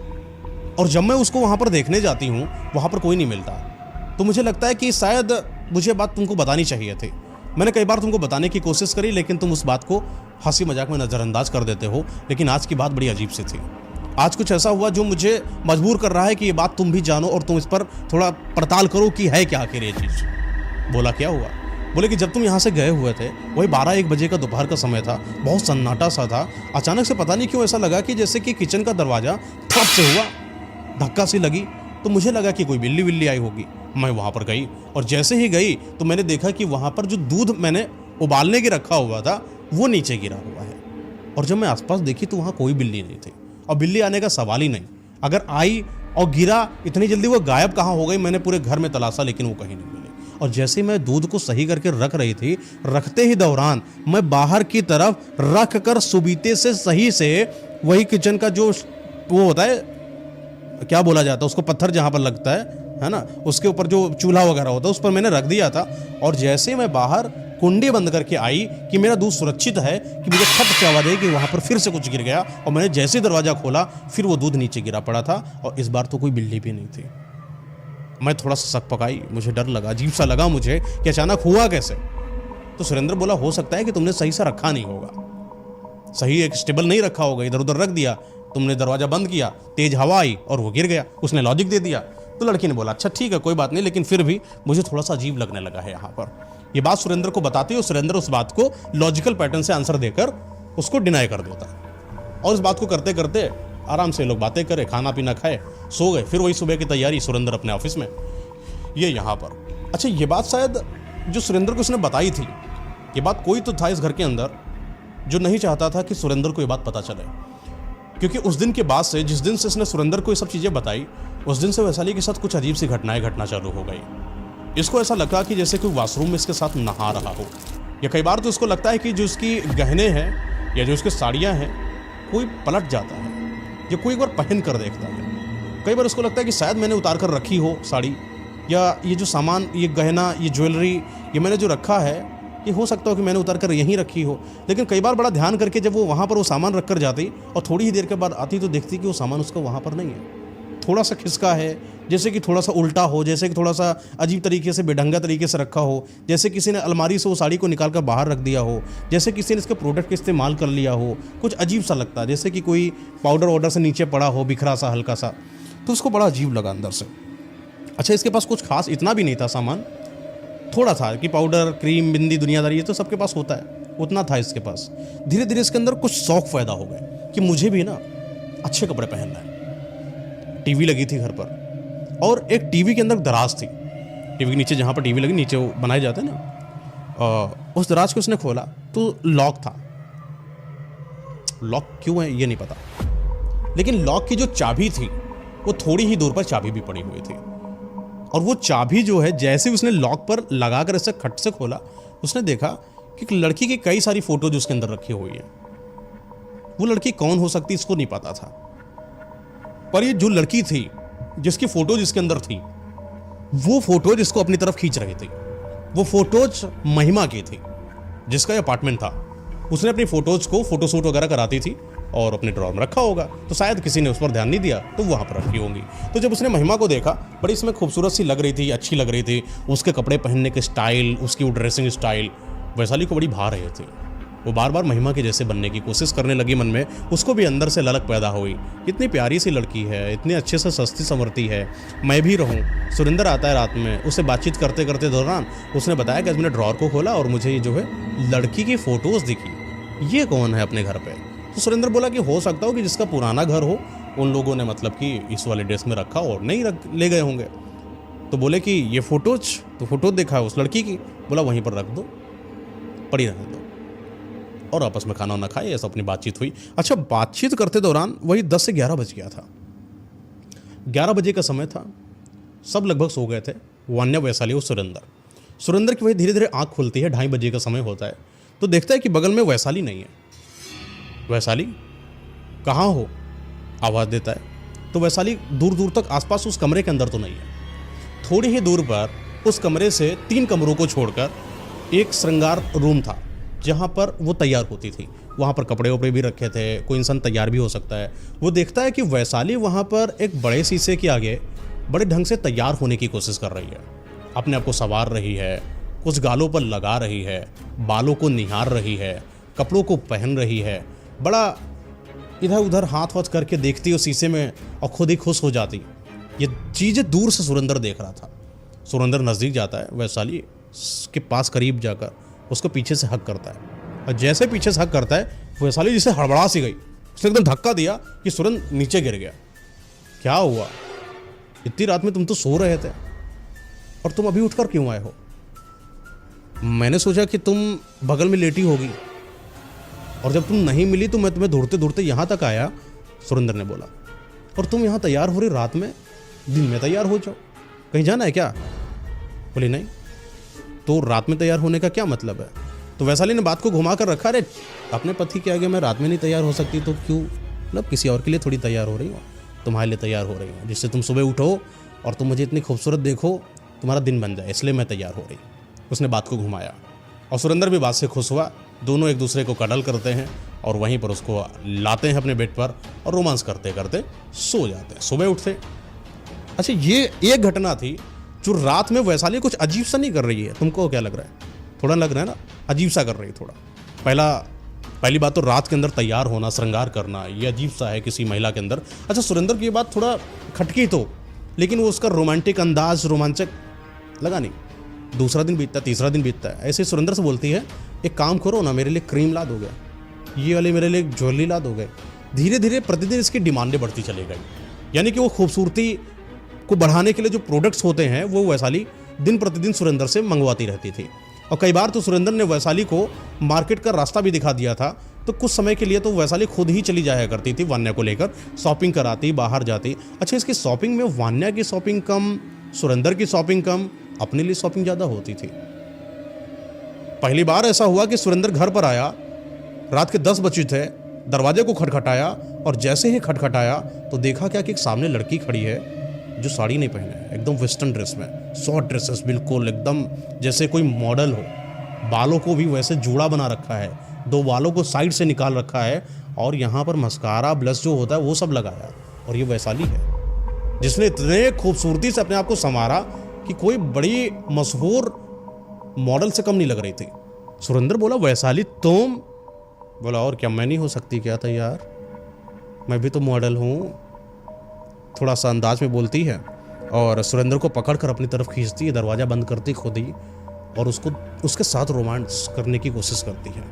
और जब मैं उसको वहाँ पर देखने जाती हूँ वहाँ पर कोई नहीं मिलता। तो मुझे लगता है कि शायद मुझे बात तुमको बतानी चाहिए थी। मैंने कई बार तुमको बताने की कोशिश करी, लेकिन तुम उस बात को हंसी मजाक में नज़रअंदाज कर देते हो। लेकिन आज की बात बड़ी अजीब सी थी। आज कुछ ऐसा हुआ जो मुझे मजबूर कर रहा है कि ये बात तुम भी जानो और तुम इस पर थोड़ा पड़ताल करो कि है क्या आखिर ये चीज़। बोला क्या हुआ? बोले कि जब तुम यहाँ से गए हुए थे वही 12-1 बजे का दोपहर का समय था, बहुत सन्नाटा सा था। अचानक से पता नहीं क्यों ऐसा लगा कि जैसे कि किचन का दरवाज़ा थप से हुआ, धक्का सी लगी। तो मुझे लगा कि कोई बिल्ली विल्ली आई होगी। मैं वहाँ पर गई और जैसे ही गई तो मैंने देखा कि वहाँ पर जो दूध मैंने उबालने के रखा हुआ था वो नीचे गिरा हुआ है। और जब मैं आसपास देखी तो वहाँ कोई बिल्ली नहीं थी, और बिल्ली आने का सवाल ही नहीं। अगर आई और गिरा इतनी जल्दी वो गायब कहाँ हो गई? मैंने पूरे घर में तलाशा, लेकिन वो कहीं नहीं मिली। और जैसे मैं दूध को सही करके रख रही थी, रखते ही दौरान मैं बाहर की तरफ रख कर सुबीते से सही से वही किचन का जो वो होता है, क्या बोला जाता है उसको, पत्थर जहाँ पर लगता है ना, उसके ऊपर जो चूल्हा वगैरह होता है उस पर मैंने रख दिया था। और जैसे मैं बाहर कुंडी बंद करके आई कि मेरा दूध सुरक्षित है, कि मुझे खट से आवाज़ आई कि वहाँ पर फिर से कुछ गिर गया। और मैंने जैसे दरवाज़ा खोला फिर वो दूध नीचे गिरा पड़ा था, और इस बार तो कोई बिल्ली भी नहीं थी। मैं थोड़ा सा सक पकाई, मुझे डर लगा, अजीब सा लगा मुझे कि अचानक हुआ कैसे। तो सुरेंद्र बोला हो सकता है कि तुमने सही से रखा नहीं होगा, सही एक स्टेबल नहीं रखा होगा, इधर उधर रख दिया, तुमने दरवाज़ा बंद किया, तेज हवा आई और वो गिर गया। उसने लॉजिक दे दिया। तो लड़की ने बोला अच्छा ठीक है कोई बात नहीं, लेकिन फिर भी मुझे थोड़ा सा अजीब लगने लगा है यहाँ पर। ये बात सुरेंद्र को बताती है, सुरेंद्र उस बात को लॉजिकल पैटर्न से आंसर देकर उसको डिनाई कर देता। और इस बात को करते करते आराम से लोग बातें करे, खाना पीना खाए, सो गए। फिर वही सुबह की तैयारी, सुरेंद्र अपने ऑफिस में, ये यहाँ पर। अच्छा, ये बात शायद जो सुरेंद्र को उसने बताई थी, ये बात कोई तो था इस घर के अंदर जो नहीं चाहता था कि सुरेंद्र को ये बात पता चले। क्योंकि उस दिन के बाद से, जिस दिन से इसने सुरेंद्र को ये सब चीज़ें बताई, उस दिन से वैशाली के साथ कुछ अजीब सी घटनाएं घटना चालू हो गई। इसको ऐसा लगा कि जैसे कोई वॉशरूम में इसके साथ नहा रहा हो, या कई बार तो इसको लगता है कि जो उसकी गहने हैं या जो उसकी साड़ियाँ हैं कोई पलट जाता है या कोई एक बार पहन कर देखता है। कई बार उसको लगता है कि शायद मैंने उतार कर रखी हो साड़ी, या ये जो सामान, ये गहना, ये ज्वेलरी, ये मैंने जो रखा है ये हो सकता हो कि मैंने उतार कर यहीं रखी हो। लेकिन कई बार बड़ा ध्यान करके जब वो वहाँ पर वो सामान रख कर जाती और थोड़ी ही देर के बाद आती तो देखती कि वो सामान उसका वहाँ पर नहीं है, थोड़ा सा खिसका है, जैसे कि थोड़ा सा उल्टा हो, जैसे कि थोड़ा सा अजीब तरीके से, बेढंगा तरीके से रखा हो, जैसे किसी ने अलमारी से वो साड़ी को निकाल कर बाहर रख दिया हो, जैसे किसी ने इसके प्रोडक्ट का इस्तेमाल कर लिया हो। कुछ अजीब सा लगता है, जैसे कि कोई पाउडर वाउडर से नीचे पड़ा हो, बिखरा सा हल्का सा। तो उसको बड़ा अजीब लगा अंदर से। अच्छा, इसके पास कुछ खास इतना भी नहीं था सामान, थोड़ा था कि पाउडर, क्रीम, बिंदी, दुनियादारी, ये तो सबके पास होता है, उतना था इसके पास। धीरे धीरे इसके अंदर कुछ शौक पैदा हो गए कि मुझे भी ना अच्छे कपड़े पहनना है। टीवी लगी थी घर पर, और एक टीवी के अंदर दराज थी, टीवी के नीचे जहाँ पर टीवी लगी, नीचे वो बनाए जाते हैं ना, उस दराज को उसने खोला तो लॉक था। लॉक क्यों है ये नहीं पता, लेकिन लॉक की जो चाबी थी वो थोड़ी ही दूर पर चाबी भी पड़ी हुई थी। और वो चाबी जो है, जैसे उसने लॉक पर लगाकर ऐसे खट से खोला, उसने देखा कि एक लड़की की कई सारी फोटो जो उसके अंदर रखी हुई है। वो लड़की कौन हो सकती इसको नहीं पता था, पर ये जो लड़की थी जिसकी फोटो जिसके अंदर थी, वो फोटो जिसको अपनी तरफ खींच रही थी, वो फोटोज महिमा की थी, जिसका ये अपार्टमेंट था। उसने अपनी फोटोज को फोटोशूट वगैरह कराती थी और अपने ड्रॉर में रखा होगा, तो शायद किसी ने उस पर ध्यान नहीं दिया तो वहाँ पर रखी होंगी। तो जब उसने महिमा को देखा, बड़ी इसमें खूबसूरत सी लग रही थी, अच्छी लग रही थी, उसके कपड़े पहनने के स्टाइल, उसकी वो ड्रेसिंग स्टाइल वैशाली को बड़ी भा रहे थे। वो बार बार महिमा के जैसे बनने की कोशिश करने लगी मन में। उसको भी अंदर से ललक पैदा हुई, इतनी प्यारी सी लड़की है, इतने अच्छे से सस्ती संवरती है, मैं भी रहूं। सुरेंद्र आता है रात में, उससे बातचीत करते करते दौरान उसने बताया कि आज मैंने ड्रॉर को खोला और मुझे ये जो है लड़की की फ़ोटोज़ दिखी, ये कौन है अपने घर पे। तो सुरेंद्र बोला कि हो सकता हो कि जिसका पुराना घर हो, उन लोगों ने मतलब कि इस वाले ड्रेस में रखा और नहीं ले गए होंगे। तो बोले कि ये फ़ोटोज, तो फ़ोटो देखा है उस लड़की की, बोला वहीं पर रख दो, पड़ी रहने दो। और आपस में खाना वाना खाए, ऐसा अपनी बातचीत हुई। अच्छा, बातचीत करते दौरान वही 10 से 11 बज गया था। 11 बजे का समय था, सब लगभग सो गए थे, वान्या, वैशाली और सुरेंद्र की वही धीरे धीरे आँख खुलती है, 2:30 बजे का समय होता है, तो देखता है कि बगल में वैशाली नहीं है। वैशाली कहाँ हो, आवाज़ देता है, तो वैशाली दूर दूर तक आसपास उस कमरे के अंदर तो नहीं है। थोड़ी ही दूर पर उस कमरे से 3 कमरों को छोड़कर एक श्रृंगार रूम था जहाँ पर वो तैयार होती थी। वहाँ पर कपड़े वपड़े भी रखे थे, कोई इंसान तैयार भी हो सकता है। वो देखता है कि वैशाली वहाँ पर एक बड़े शीशे के आगे बड़े ढंग से तैयार होने की कोशिश कर रही है, अपने आप को संवार रही है, कुछ गालों पर लगा रही है, बालों को निहार रही है, कपड़ों को पहन रही है, बड़ा इधर उधर हाथ वाथ करके देखती है शीशे में और खुद ही खुश हो जाती। ये चीज़ें दूर से सुरेंद्र देख रहा था। सुरेंद्र नज़दीक जाता है, वैशाली के पास करीब जाकर उसको पीछे से हक करता है, और जैसे पीछे से हक करता है, वैशाली जिसे हड़बड़ा सी गई, उसने एकदम धक्का दिया कि सुरेंद्र नीचे गिर गया। क्या हुआ, इतनी रात में तुम तो सो रहे थे और तुम अभी उठकर क्यों आए हो? मैंने सोचा कि तुम बगल में लेटी होगी, और जब तुम नहीं मिली तो मैं तुम्हें ढूंढते ढूंढते यहाँ तक आया, सुरेंद्र ने बोला। और तुम यहाँ तैयार हो रही रात में, दिन में तैयार हो जाओ, कहीं जाना है क्या? बोली नहीं। तो रात में तैयार होने का क्या मतलब है? तो वैशाली ने बात को घुमा कर रखा, अरे अपने पति के आगे मैं रात में नहीं तैयार हो सकती तो क्यों, मतलब किसी और के लिए थोड़ी तैयार हो रही हो, तुम्हारे लिए तैयार हो रही हूँ, जिससे तुम सुबह उठो और तुम मुझे इतनी खूबसूरत देखो, तुम्हारा दिन बन जाए, इसलिए मैं तैयार हो रही। उसने बात को घुमाया और सुरेंद्र भी बात से खुश हुआ। दोनों एक दूसरे को कडल करते हैं और वहीं पर उसको लाते हैं अपने बेड पर और रोमांस करते करते सो जाते हैं, सुबह उठते। अच्छा, ये एक घटना थी जो रात में वैशाली कुछ अजीब सा नहीं कर रही है। तुमको क्या लग रहा है? थोड़ा लग रहा है ना, अजीब सा कर रही है थोड़ा। पहली बात तो रात के अंदर तैयार होना, श्रृंगार करना, ये अजीब सा है किसी महिला के अंदर। अच्छा, सुरेंद्र की ये बात थोड़ा खटकी तो, लेकिन वो उसका रोमांटिक अंदाज रोमांचक लगा नहीं। दूसरा दिन बीतता, तीसरा दिन बीतता है, ऐसे सुरेंद्र से बोलती है, एक काम करो ना, मेरे लिए क्रीम ला दोगे, ये वाली मेरे लिए ज्वेलरी ला दोगे। धीरे धीरे प्रतिदिन इसकी डिमांडें बढ़ती चली गई, यानी कि वो खूबसूरती को बढ़ाने के लिए जो प्रोडक्ट्स होते हैं वो वैशाली दिन प्रतिदिन सुरेंद्र से मंगवाती रहती थी। और कई बार तो सुरेंद्र ने वैशाली को मार्केट का रास्ता भी दिखा दिया था, तो कुछ समय के लिए तो वैशाली खुद ही चली जाया करती थी वान्या को लेकर, शॉपिंग कराती, बाहर जाती। अच्छा, इसकी शॉपिंग में वान्या की शॉपिंग कम, सुरेंद्र की शॉपिंग कम, अपने लिए शॉपिंग ज़्यादा होती थी। पहली बार ऐसा हुआ कि सुरेंद्र घर पर आया, रात के 10 बजे थे, दरवाजे को खटखटाया और जैसे ही खटखटाया तो देखा क्या कि एक सामने लड़की खड़ी है जो साड़ी नहीं पहने है, एकदम वेस्टर्न ड्रेस में, शॉर्ट ड्रेसेस, बिल्कुल एकदम जैसे कोई मॉडल हो। बालों को भी वैसे जूड़ा बना रखा है, 2 बालों को साइड से निकाल रखा है और यहाँ पर मस्कारा, ब्लश जो होता है वो सब लगाया। और ये वैशाली है जिसने इतने खूबसूरती से अपने आप को संवारा कि कोई बड़ी मशहूर मॉडल से कम नहीं लग रही थी। सुरेंद्र बोला, वैशाली तुम? बोला, और क्या, मैं नहीं हो सकती क्या तैयार? मैं भी तो मॉडल हूँ। थोड़ा सा अंदाज में बोलती है और सुरेंद्र को पकड़कर अपनी तरफ खींचती है, दरवाज़ा बंद करती खुद ही, और उसको उसके साथ रोमांस करने की कोशिश करती है।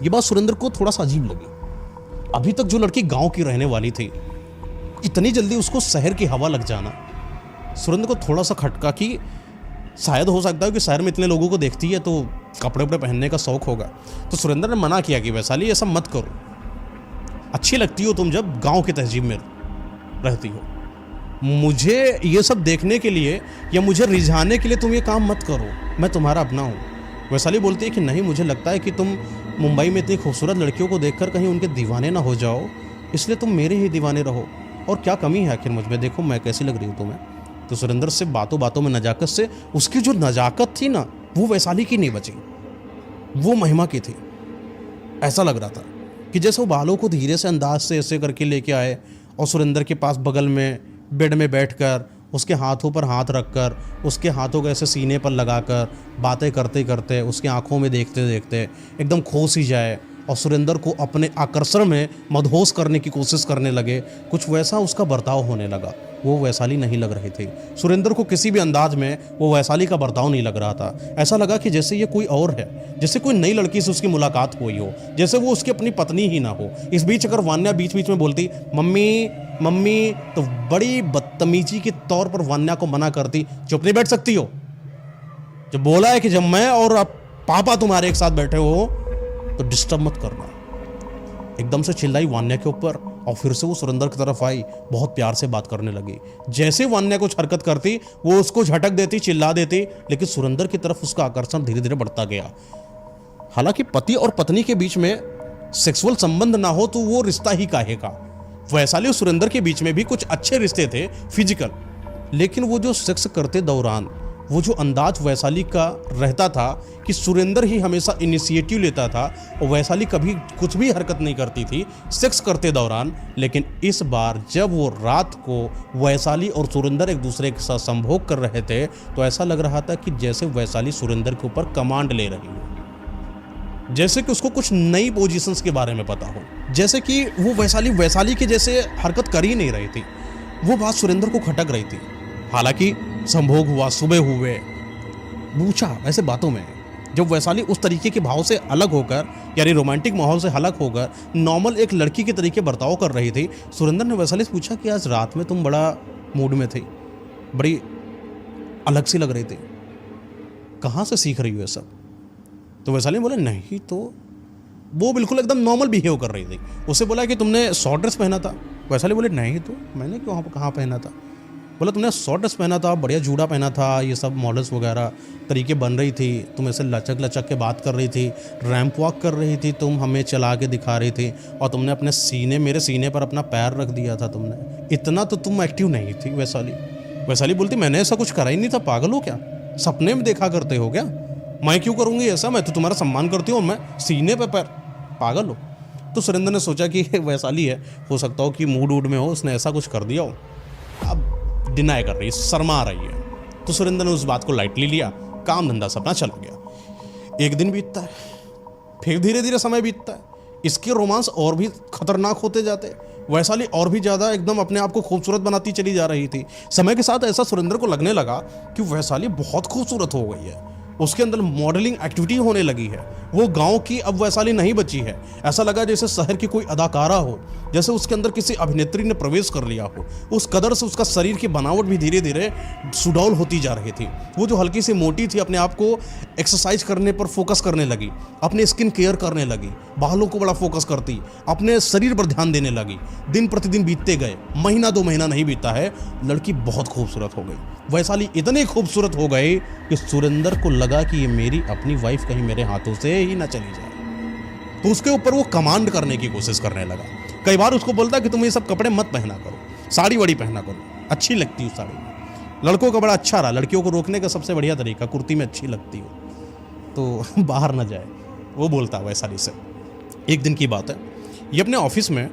ये बात सुरेंद्र को थोड़ा सा अजीब लगी। अभी तक जो लड़की गांव की रहने वाली थी, इतनी जल्दी उसको शहर की हवा लग जाना सुरेंद्र को थोड़ा सा खटका कि शायद हो सकता है कि शहर में इतने लोगों को देखती है तो कपड़े वपड़े पहनने का शौक होगा। तो सुरेंद्र ने मना किया कि वैशाली ऐसा मत करो, अच्छी लगती हो तुम जब गांव की तहजीब में रहती हो। मुझे ये सब देखने के लिए या मुझे रिझाने के लिए तुम ये काम मत करो, मैं तुम्हारा अपना हूँ। वैशाली बोलती है कि नहीं, मुझे लगता है कि तुम मुंबई में इतनी खूबसूरत लड़कियों को देखकर कहीं उनके दीवाने ना हो जाओ, इसलिए तुम मेरे ही दीवाने रहो। और क्या कमी है आखिर मुझ में, देखो मैं कैसी लग रही हूँ तुम्हें। तो सुरेंद्र से बातों बातों में नजाकत से, उसकी जो नजाकत थी ना, वो वैशाली की नहीं बची, वो महिमा की थी। ऐसा लग रहा था कि जैसे वो बालों को धीरे से अंदाज से ऐसे करके लेके आए और सुरेंद्र के पास बगल में बेड में बैठकर उसके हाथों पर हाथ रखकर, उसके हाथों को ऐसे सीने पर लगाकर बातें करते करते, उसके आंखों में देखते देखते एकदम खो सी जाए और सुरेंद्र को अपने आकर्षण में मदहोश करने की कोशिश करने लगे। कुछ वैसा उसका बर्ताव होने लगा। वो वैशाली नहीं लग रही थी सुरेंद्र को, किसी भी अंदाज में वो वैशाली का बर्ताव नहीं लग रहा था। ऐसा लगा कि जैसे ये कोई और है, जैसे कोई नई लड़की से उसकी मुलाकात हुई हो, जैसे वो उसकी अपनी पत्नी ही ना हो। इस बीच अगर वान्या बीच बीच में बोलती मम्मी मम्मी, तो बड़ी बदतमीजी के तौर पर वान्या को मना करती, चुप नहीं बैठ सकती हो, जब बोला है कि जब मैं और अब पापा तुम्हारे एक साथ बैठे हो तो डिस्टर्ब मत करना। एकदम से चिल्लाई वान्या के ऊपर और फिर से वो सुरेंद्र की तरफ आई, बहुत प्यार से बात करने लगी। जैसे वान्या कुछ हरकत करती वो उसको झटक देती, चिल्ला देती, लेकिन सुरेंद्र की तरफ उसका आकर्षण धीरे धीरे बढ़ता गया। हालांकि पति और पत्नी के बीच में सेक्सुअल संबंध ना हो तो वो रिश्ता ही काहे का। वैशाली और सुरेंद्र के बीच में भी कुछ अच्छे रिश्ते थे फिजिकल, लेकिन वो जो सेक्स करते दौरान वो जो अंदाज वैशाली का रहता था कि सुरेंद्र ही हमेशा इनिशिएटिव लेता था और वैशाली कभी कुछ भी हरकत नहीं करती थी सेक्स करते दौरान। लेकिन इस बार जब वो रात को वैशाली और सुरेंद्र एक दूसरे के साथ संभोग कर रहे थे तो ऐसा लग रहा था कि जैसे वैशाली सुरेंद्र के ऊपर कमांड ले रही हो, जैसे कि उसको कुछ नई पोजीशंस के बारे में पता हो, जैसे कि वो वैशाली के जैसे हरकत कर ही नहीं रही थी। वो बात सुरेंद्र को खटक रही थी। हालांकि संभोग हुआ, सुबह हुए, पूछा ऐसे बातों में जब वैशाली उस तरीके के भाव से अलग होकर, यानी रोमांटिक माहौल से अलग होकर नॉर्मल एक लड़की के तरीके बर्ताव कर रही थी, सुरेंद्र ने वैशाली से पूछा कि आज रात में तुम बड़ा मूड में थी, बड़ी अलग सी लग रही थी, कहाँ से सीख रही हो ये सब? तो वैशाली बोले नहीं, तो वो बिल्कुल एकदम नॉर्मल बिहेव कर रही थी। उसे बोला कि तुमने शॉर्ट ड्रेस पहना था। वैशाली बोले नहीं, तो मैंने क्यों कहाँ पहना था? बोला तुमने शॉर्ट ड्रेस पहना था, बढ़िया जूड़ा पहना था, ये सब मॉडल्स वगैरह तरीके बन रही थी, तुम ऐसे लचक लचक के बात कर रही थी, रैंप वॉक कर रही थी, तुम हमें चला के दिखा रही थी और तुमने अपने सीने, मेरे सीने पर अपना पैर रख दिया था तुमने, इतना तो तुम एक्टिव नहीं थी। वैशाली बोलती मैंने ऐसा कुछ करा ही नहीं था, पागल हो क्या? सपने में देखा करते हो क्या? मैं क्यों करूँगी ऐसा? मैं तो तुम्हारा सम्मान करती हूँ, मैं सीने पर पैर, पागल हो? तो सुरेंद्र ने सोचा कि वैशाली है, हो सकता हो कि मूड वूड में हो, उसने ऐसा कुछ कर दिया हो, अब डिनाई कर रही है, शर्मा रही है। तो सुरेंद्र ने उस बात को लाइटली लिया, काम धंधा सपना चला गया। एक दिन बीतता है, फिर धीरे धीरे समय बीतता है, इसके रोमांस और भी खतरनाक होते जाते। वैशाली और भी ज़्यादा एकदम अपने आप को खूबसूरत बनाती चली जा रही थी। समय के साथ ऐसा सुरेंद्र को लगने लगा कि वैशाली बहुत खूबसूरत हो गई है, उसके अंदर मॉडलिंग एक्टिविटी होने लगी है, वो गांव की अब वैशाली नहीं बची है। ऐसा लगा जैसे शहर की कोई अदाकारा हो, जैसे उसके अंदर किसी अभिनेत्री ने प्रवेश कर लिया हो। उस कदर से उसका शरीर की बनावट भी धीरे धीरे सुडौल होती जा रही थी। वो जो हल्की सी मोटी थी, अपने आप को एक्सरसाइज करने पर फोकस करने लगी, अपने स्किन केयर करने लगी, बालों को बड़ा फोकस करती, अपने शरीर पर ध्यान देने लगी। दिन प्रतिदिन बीतते गए, महीना 2 महीना नहीं बीता है, लड़की बहुत खूबसूरत हो गई। वैशाली इतनी खूबसूरत हो गई कि सुरेंद्र को लगा कि ये मेरी अपनी वाइफ कहीं मेरे हाथों से ही ना चली जाए। तो उसके ऊपर वो कमांड करने की कोशिश करने लगा। कई बार उसको बोलता कि तुम ये सब कपड़े मत पहना करो, साड़ी वाड़ी पहना करो, अच्छी लगती है साड़ी में। लड़कों का बड़ा अच्छा रहा, लड़कियों को रोकने का सबसे बढ़िया तरीका, कुर्ती में अच्छी लगती हो तो बाहर ना जाए, वो बोलता वैशाली से। एक दिन की बात है, ये अपने ऑफिस में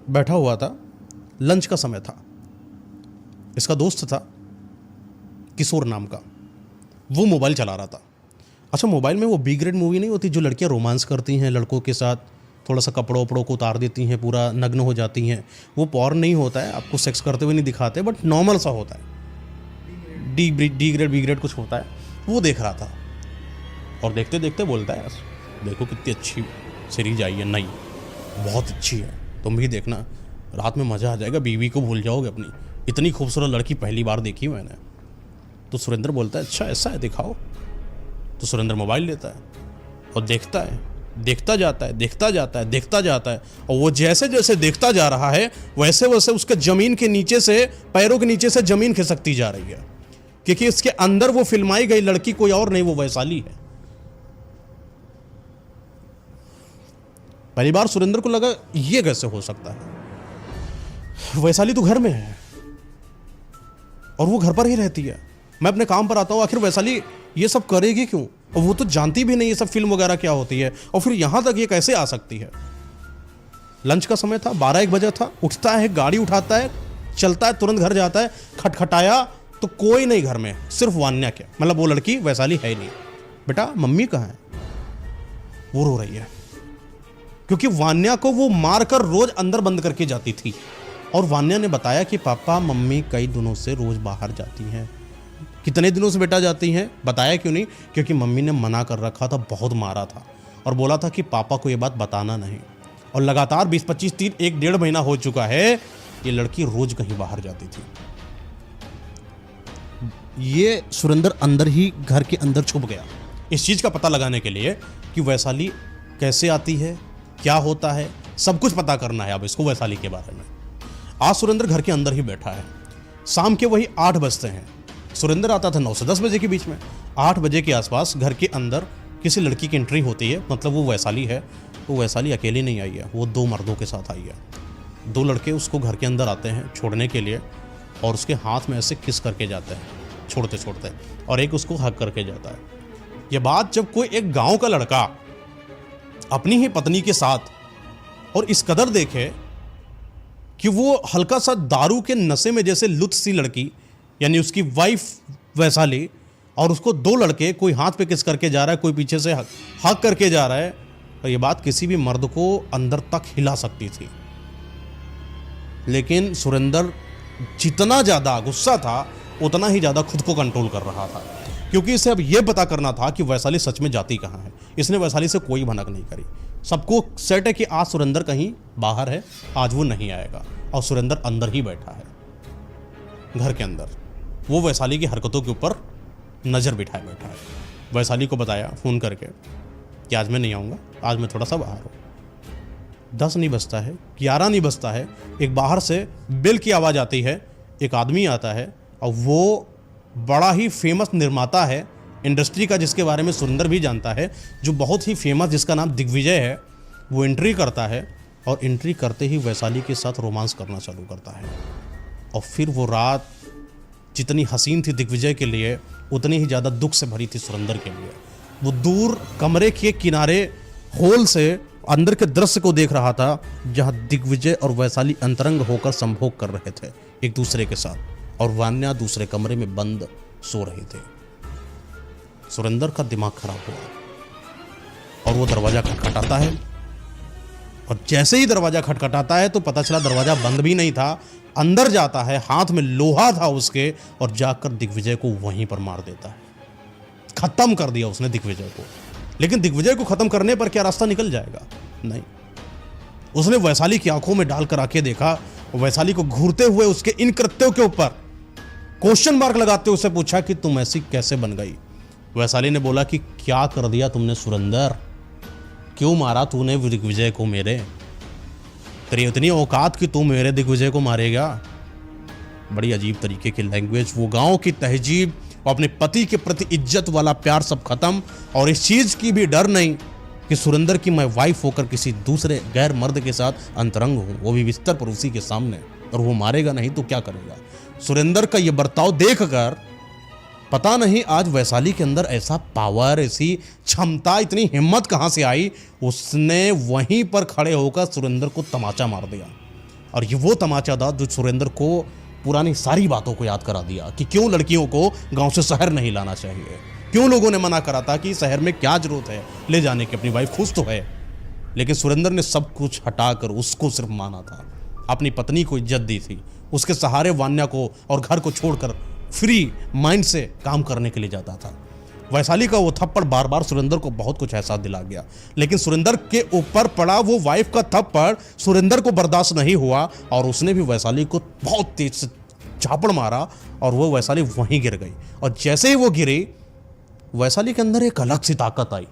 बैठा हुआ था, लंच का समय था। इसका दोस्त था किशोर नाम का, वो मोबाइल चला रहा था। अच्छा, मोबाइल में वो बी ग्रेड मूवी नहीं होती जो लड़कियां रोमांस करती हैं लड़कों के साथ, थोड़ा सा कपड़ों वपड़ों को उतार देती हैं, पूरा नग्न हो जाती हैं। वो पॉर्न नहीं होता है, आपको सेक्स करते हुए नहीं दिखाते, बट नॉर्मल सा होता है, डी ग्रेड बी ग्रेड कुछ होता है। वो देख रहा था और देखते देखते बोलता है, देखो कितनी अच्छी सीरीज आई है, नई, बहुत अच्छी है, तुम भी देखना, रात में मज़ा आ जाएगा, बीवी को भूल जाओगे अपनी, इतनी खूबसूरत लड़की पहली बार देखी मैंने। तो सुरेंद्र बोलता है अच्छा ऐसा है, दिखाओ। तो सुरेंद्र मोबाइल लेता है और देखता है, देखता जाता है, देखता जाता है, देखता जाता है, और वो जैसे जैसे देखता जा रहा है वैसे वैसे उसके ज़मीन के नीचे से, पैरों के नीचे से ज़मीन खिसकती जा रही है, क्योंकि इसके अंदर वो फिल्माई गई लड़की कोई और नहीं, वो वैशाली है। पहली बार सुरेंद्र को लगा ये कैसे हो सकता है, वैशाली तो घर में है और वो घर पर ही रहती है, मैं अपने काम पर आता हूँ, आखिर वैशाली ये सब करेगी क्यों? और वो तो जानती भी नहीं ये सब फिल्म वगैरह क्या होती है, और फिर यहाँ तक ये कैसे आ सकती है। लंच का समय था, 12-1 बजे था। उठता है, गाड़ी उठाता है, चलता है, तुरंत घर जाता है। खटखटाया तो कोई नहीं घर में, सिर्फ वान्या, क्या मतलब वो लड़की वैशाली है नहीं। बेटा मम्मी कहाँ है? वो रो रही है, क्योंकि वान्या को वो मारकर रोज अंदर बंद करके जाती थी। और वान्या ने बताया कि पापा मम्मी कई दिनों से रोज बाहर जाती हैं। कितने दिनों से बेटा जाती हैं? बताया क्यों नहीं? क्योंकि मम्मी ने मना कर रखा था, बहुत मारा था और बोला था कि पापा को ये बात बताना नहीं। और लगातार 20-25 दिन 1-1.5 महीना हो चुका है, ये लड़की रोज कहीं बाहर जाती थी। ये सुरेंद्र अंदर ही घर के अंदर छुप गया इस चीज़ का पता लगाने के लिए कि वैशाली कैसे आती है, क्या होता है, सब कुछ पता करना है अब इसको वैशाली के बारे में। आज सुरेंद्र घर के अंदर ही बैठा है। शाम के वही 8 बजते हैं। सुरेंद्र आता था 9 से 10 बजे के बीच में। 8 बजे के आसपास घर के अंदर किसी लड़की की एंट्री होती है, मतलब वो वैशाली है। वो वैशाली अकेली नहीं आई है, वो 2 मर्दों के साथ आई है। 2 लड़के उसको घर के अंदर आते हैं छोड़ने के लिए और उसके हाथ में ऐसे किस करके जाते हैं छोड़ते छोड़ते, और एक उसको हक करके जाता है। ये बात जब कोई एक गांव का लड़का अपनी ही पत्नी के साथ और इस कदर देखे कि वो हल्का सा दारू के नशे में जैसे लुत्फ सी लड़की, यानी उसकी वाइफ वैशाली, और उसको 2 लड़के, कोई हाथ पे किस करके जा रहा है, कोई पीछे से हक करके जा रहा है, और ये बात किसी भी मर्द को अंदर तक हिला सकती थी। लेकिन सुरेंद्र जितना ज़्यादा गुस्सा था उतना ही ज़्यादा खुद को कंट्रोल कर रहा था, क्योंकि इसे अब यह पता करना था कि वैशाली सच में जाती कहाँ है। इसने वैशाली से कोई भनक नहीं करी। सबको सेट है कि आज सुरेंद्र कहीं बाहर है, आज वो नहीं आएगा, और सुरेंद्र अंदर ही बैठा है घर के अंदर। वो वैशाली की हरकतों के ऊपर नज़र बिठाए बैठा है। वैशाली को बताया फ़ोन करके कि आज मैं नहीं आऊँगा, आज मैं थोड़ा सा बाहर हूँ। 10 नहीं बजता है, 11 नहीं बजता है, एक बाहर से बेल की आवाज़ आती है। एक आदमी आता है और वो बड़ा ही फेमस निर्माता है इंडस्ट्री का, जिसके बारे में सुरेंद्र भी जानता है, जो बहुत ही फेमस, जिसका नाम दिग्विजय है। वो एंट्री करता है और एंट्री करते ही वैशाली के साथ रोमांस करना चालू करता है। और फिर वो रात जितनी हसीन थी दिग्विजय के लिए, उतनी ही ज़्यादा दुख से भरी थी सुरेंद्र के लिए। वो दूर कमरे के किनारे होल से अंदर के दृश्य को देख रहा था, जहाँ दिग्विजय और वैशाली अंतरंग होकर संभोग कर रहे थे एक दूसरे के साथ, और वान्या दूसरे कमरे में बंद सो रहे थे। सुरेंद्र का दिमाग खराब हुआ और वो दरवाजा खटखटाता है, और जैसे ही दरवाजा खटखटाता है तो पता चला दरवाजा बंद भी नहीं था। अंदर जाता है, हाथ में लोहा था उसके, और जाकर दिग्विजय को वहीं पर मार देता है। खत्म कर दिया उसने दिग्विजय को। लेकिन दिग्विजय को खत्म करने पर क्या रास्ता निकल जाएगा? नहीं। उसने वैशाली की आंखों में डालकर आंखें देखा, और वैशाली को घूरते हुए उसके इन कृत्यों के ऊपर क्वेश्चन मार्क लगाते हुए उससे पूछा कि तुम ऐसी कैसे बन गई? वैशाली ने बोला कि क्या कर दिया तुमने सुरेंद्र? क्यों मारा तूने दिग्विजय को मेरे? तेरी इतनी औकात कि तू मेरे दिग्विजय को मारेगा? बड़ी अजीब तरीके की लैंग्वेज, वो गांव की तहजीब और अपने पति के प्रति इज्जत वाला प्यार सब खत्म, और इस चीज की भी डर नहीं कि सुरेंद्र की मैं वाइफ होकर किसी दूसरे गैर मर्द के साथ अंतरंग हूं, वो भी बिस्तर पर उसी के सामने, और वो मारेगा नहीं तो क्या करेगा? सुरेंद्र का ये बर्ताव देखकर पता नहीं आज वैशाली के अंदर ऐसा पावर, ऐसी क्षमता, इतनी हिम्मत कहाँ से आई। उसने वहीं पर खड़े होकर सुरेंद्र को तमाचा मार दिया, और ये वो तमाचा था जो सुरेंद्र को पुरानी सारी बातों को याद करा दिया कि क्यों लड़कियों को गांव से शहर नहीं लाना चाहिए, क्यों लोगों ने मना करा था कि शहर में क्या जरूरत है ले जाने की, अपनी वाइफ खुश तो है। लेकिन सुरेंद्र ने सब कुछ हटाकर उसको सिर्फ माना था, अपनी पत्नी को इज्जत दी थी, उसके सहारे वान्या को और घर को छोड़कर फ्री माइंड से काम करने के लिए जाता था। वैशाली का वो थप्पड़ बार बार सुरेंद्र को बहुत कुछ एहसास दिला गया, लेकिन सुरेंद्र के ऊपर पड़ा वो वाइफ का थप्पड़ सुरेंद्र को बर्दाश्त नहीं हुआ, और उसने भी वैशाली को बहुत तेज से झापड़ मारा, और वो वैशाली वहीं गिर गई। और जैसे ही वो गिरी, वैशाली के अंदर एक अलग सी ताकत आई,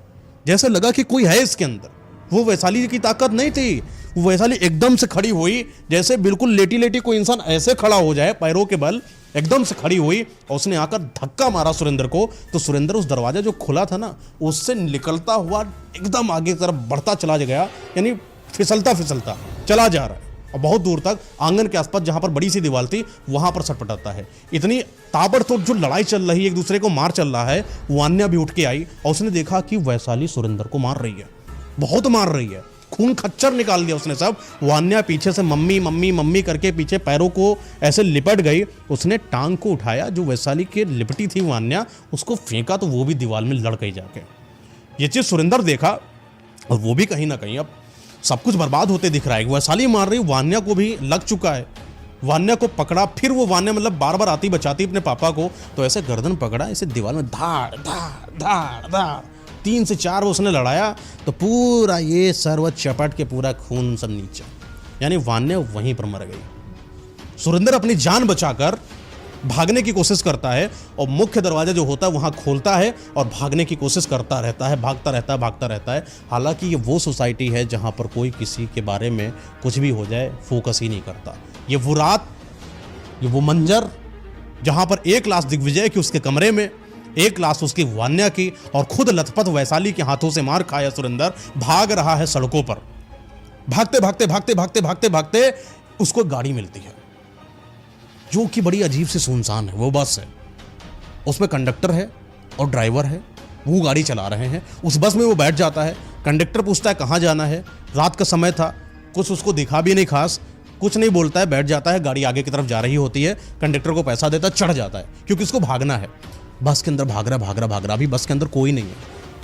जैसे लगा कि कोई है इसके अंदर। वो वैशाली की ताकत नहीं थी, वो वैशाली एकदम से खड़ी हुई, जैसे बिल्कुल लेटी लेटी कोई इंसान ऐसे खड़ा हो जाए पैरों के बल, एकदम से खड़ी हुई, और उसने आकर धक्का मारा सुरेंद्र को। तो सुरेंद्र उस दरवाजा जो खुला था ना, उससे निकलता हुआ एकदम आगे की तरफ बढ़ता चला गया, यानी फिसलता फिसलता चला जा रहा है, और बहुत दूर तक आंगन के आसपास जहां पर बड़ी सी दीवार थी वहां पर सटपटाता है। इतनी ताबड़तोड़ जो लड़ाई चल रही है, एक दूसरे को मार चल रहा है, वान्या भी उठ के आई और उसने देखा कि वैशाली सुरेंद्र को मार रही है, बहुत मार रही है, खून खच्चर निकाल दिया उसने सब। वान्या पीछे से मम्मी मम्मी मम्मी करके पीछे पैरों को ऐसे लिपट गई। उसने टांग को उठाया, जो वैशाली के लिपटी थी वान्या, उसको फेंका तो वो भी दीवार में लड़ गई जाके। ये चीज़ सुरेंद्र देखा, और वो भी कहीं ना कहीं अब सब कुछ बर्बाद होते दिख रहा है। वैशाली मार रही, वान्या को भी लग चुका है। वान्या को पकड़ा, फिर वो वान्या मतलब बार बार आती बचाती अपने पापा को, तो ऐसे गर्दन पकड़ा, ऐसे दीवार में धाड़ धाड़ धाड़ धाड़ 3 से 4 वो उसने लड़ाया, तो पूरा ये सर्व चपट के पूरा खून सब नीचे, यानी वान्या वहीं पर मर गई। सुरेंद्र अपनी जान बचाकर भागने की कोशिश करता है और मुख्य दरवाज़ा जो होता है वहाँ खोलता है और भागने की कोशिश करता रहता है, भागता रहता है। हालांकि ये वो सोसाइटी है जहाँ पर कोई किसी के बारे में कुछ भी हो जाए फोकस ही नहीं करता। ये वो रात, ये वो मंजर जहाँ पर एक लाश दिग्विजय की उसके कमरे में, एक लाश उसकी वान्या की, और खुद लथपथ वैशाली के हाथों से मार खाया सुरेंद्र भाग रहा है सड़कों पर। भागते उसको गाड़ी मिलती है जो कि बड़ी अजीब सी सुनसान है। वो बस है, उसमें कंडक्टर है और ड्राइवर है, वो गाड़ी चला रहे हैं। उस बस में वो बैठ जाता है। कंडक्टर पूछता है कहाँ जाना है, रात का समय था, कुछ उसको दिखा भी नहीं खास, कुछ नहीं बोलता है, बैठ जाता है। गाड़ी आगे की तरफ जा रही होती है, कंडक्टर को पैसा देता है, चढ़ जाता है क्योंकि उसको भागना है। बस के अंदर भाग रहा, अभी बस के अंदर कोई नहीं है।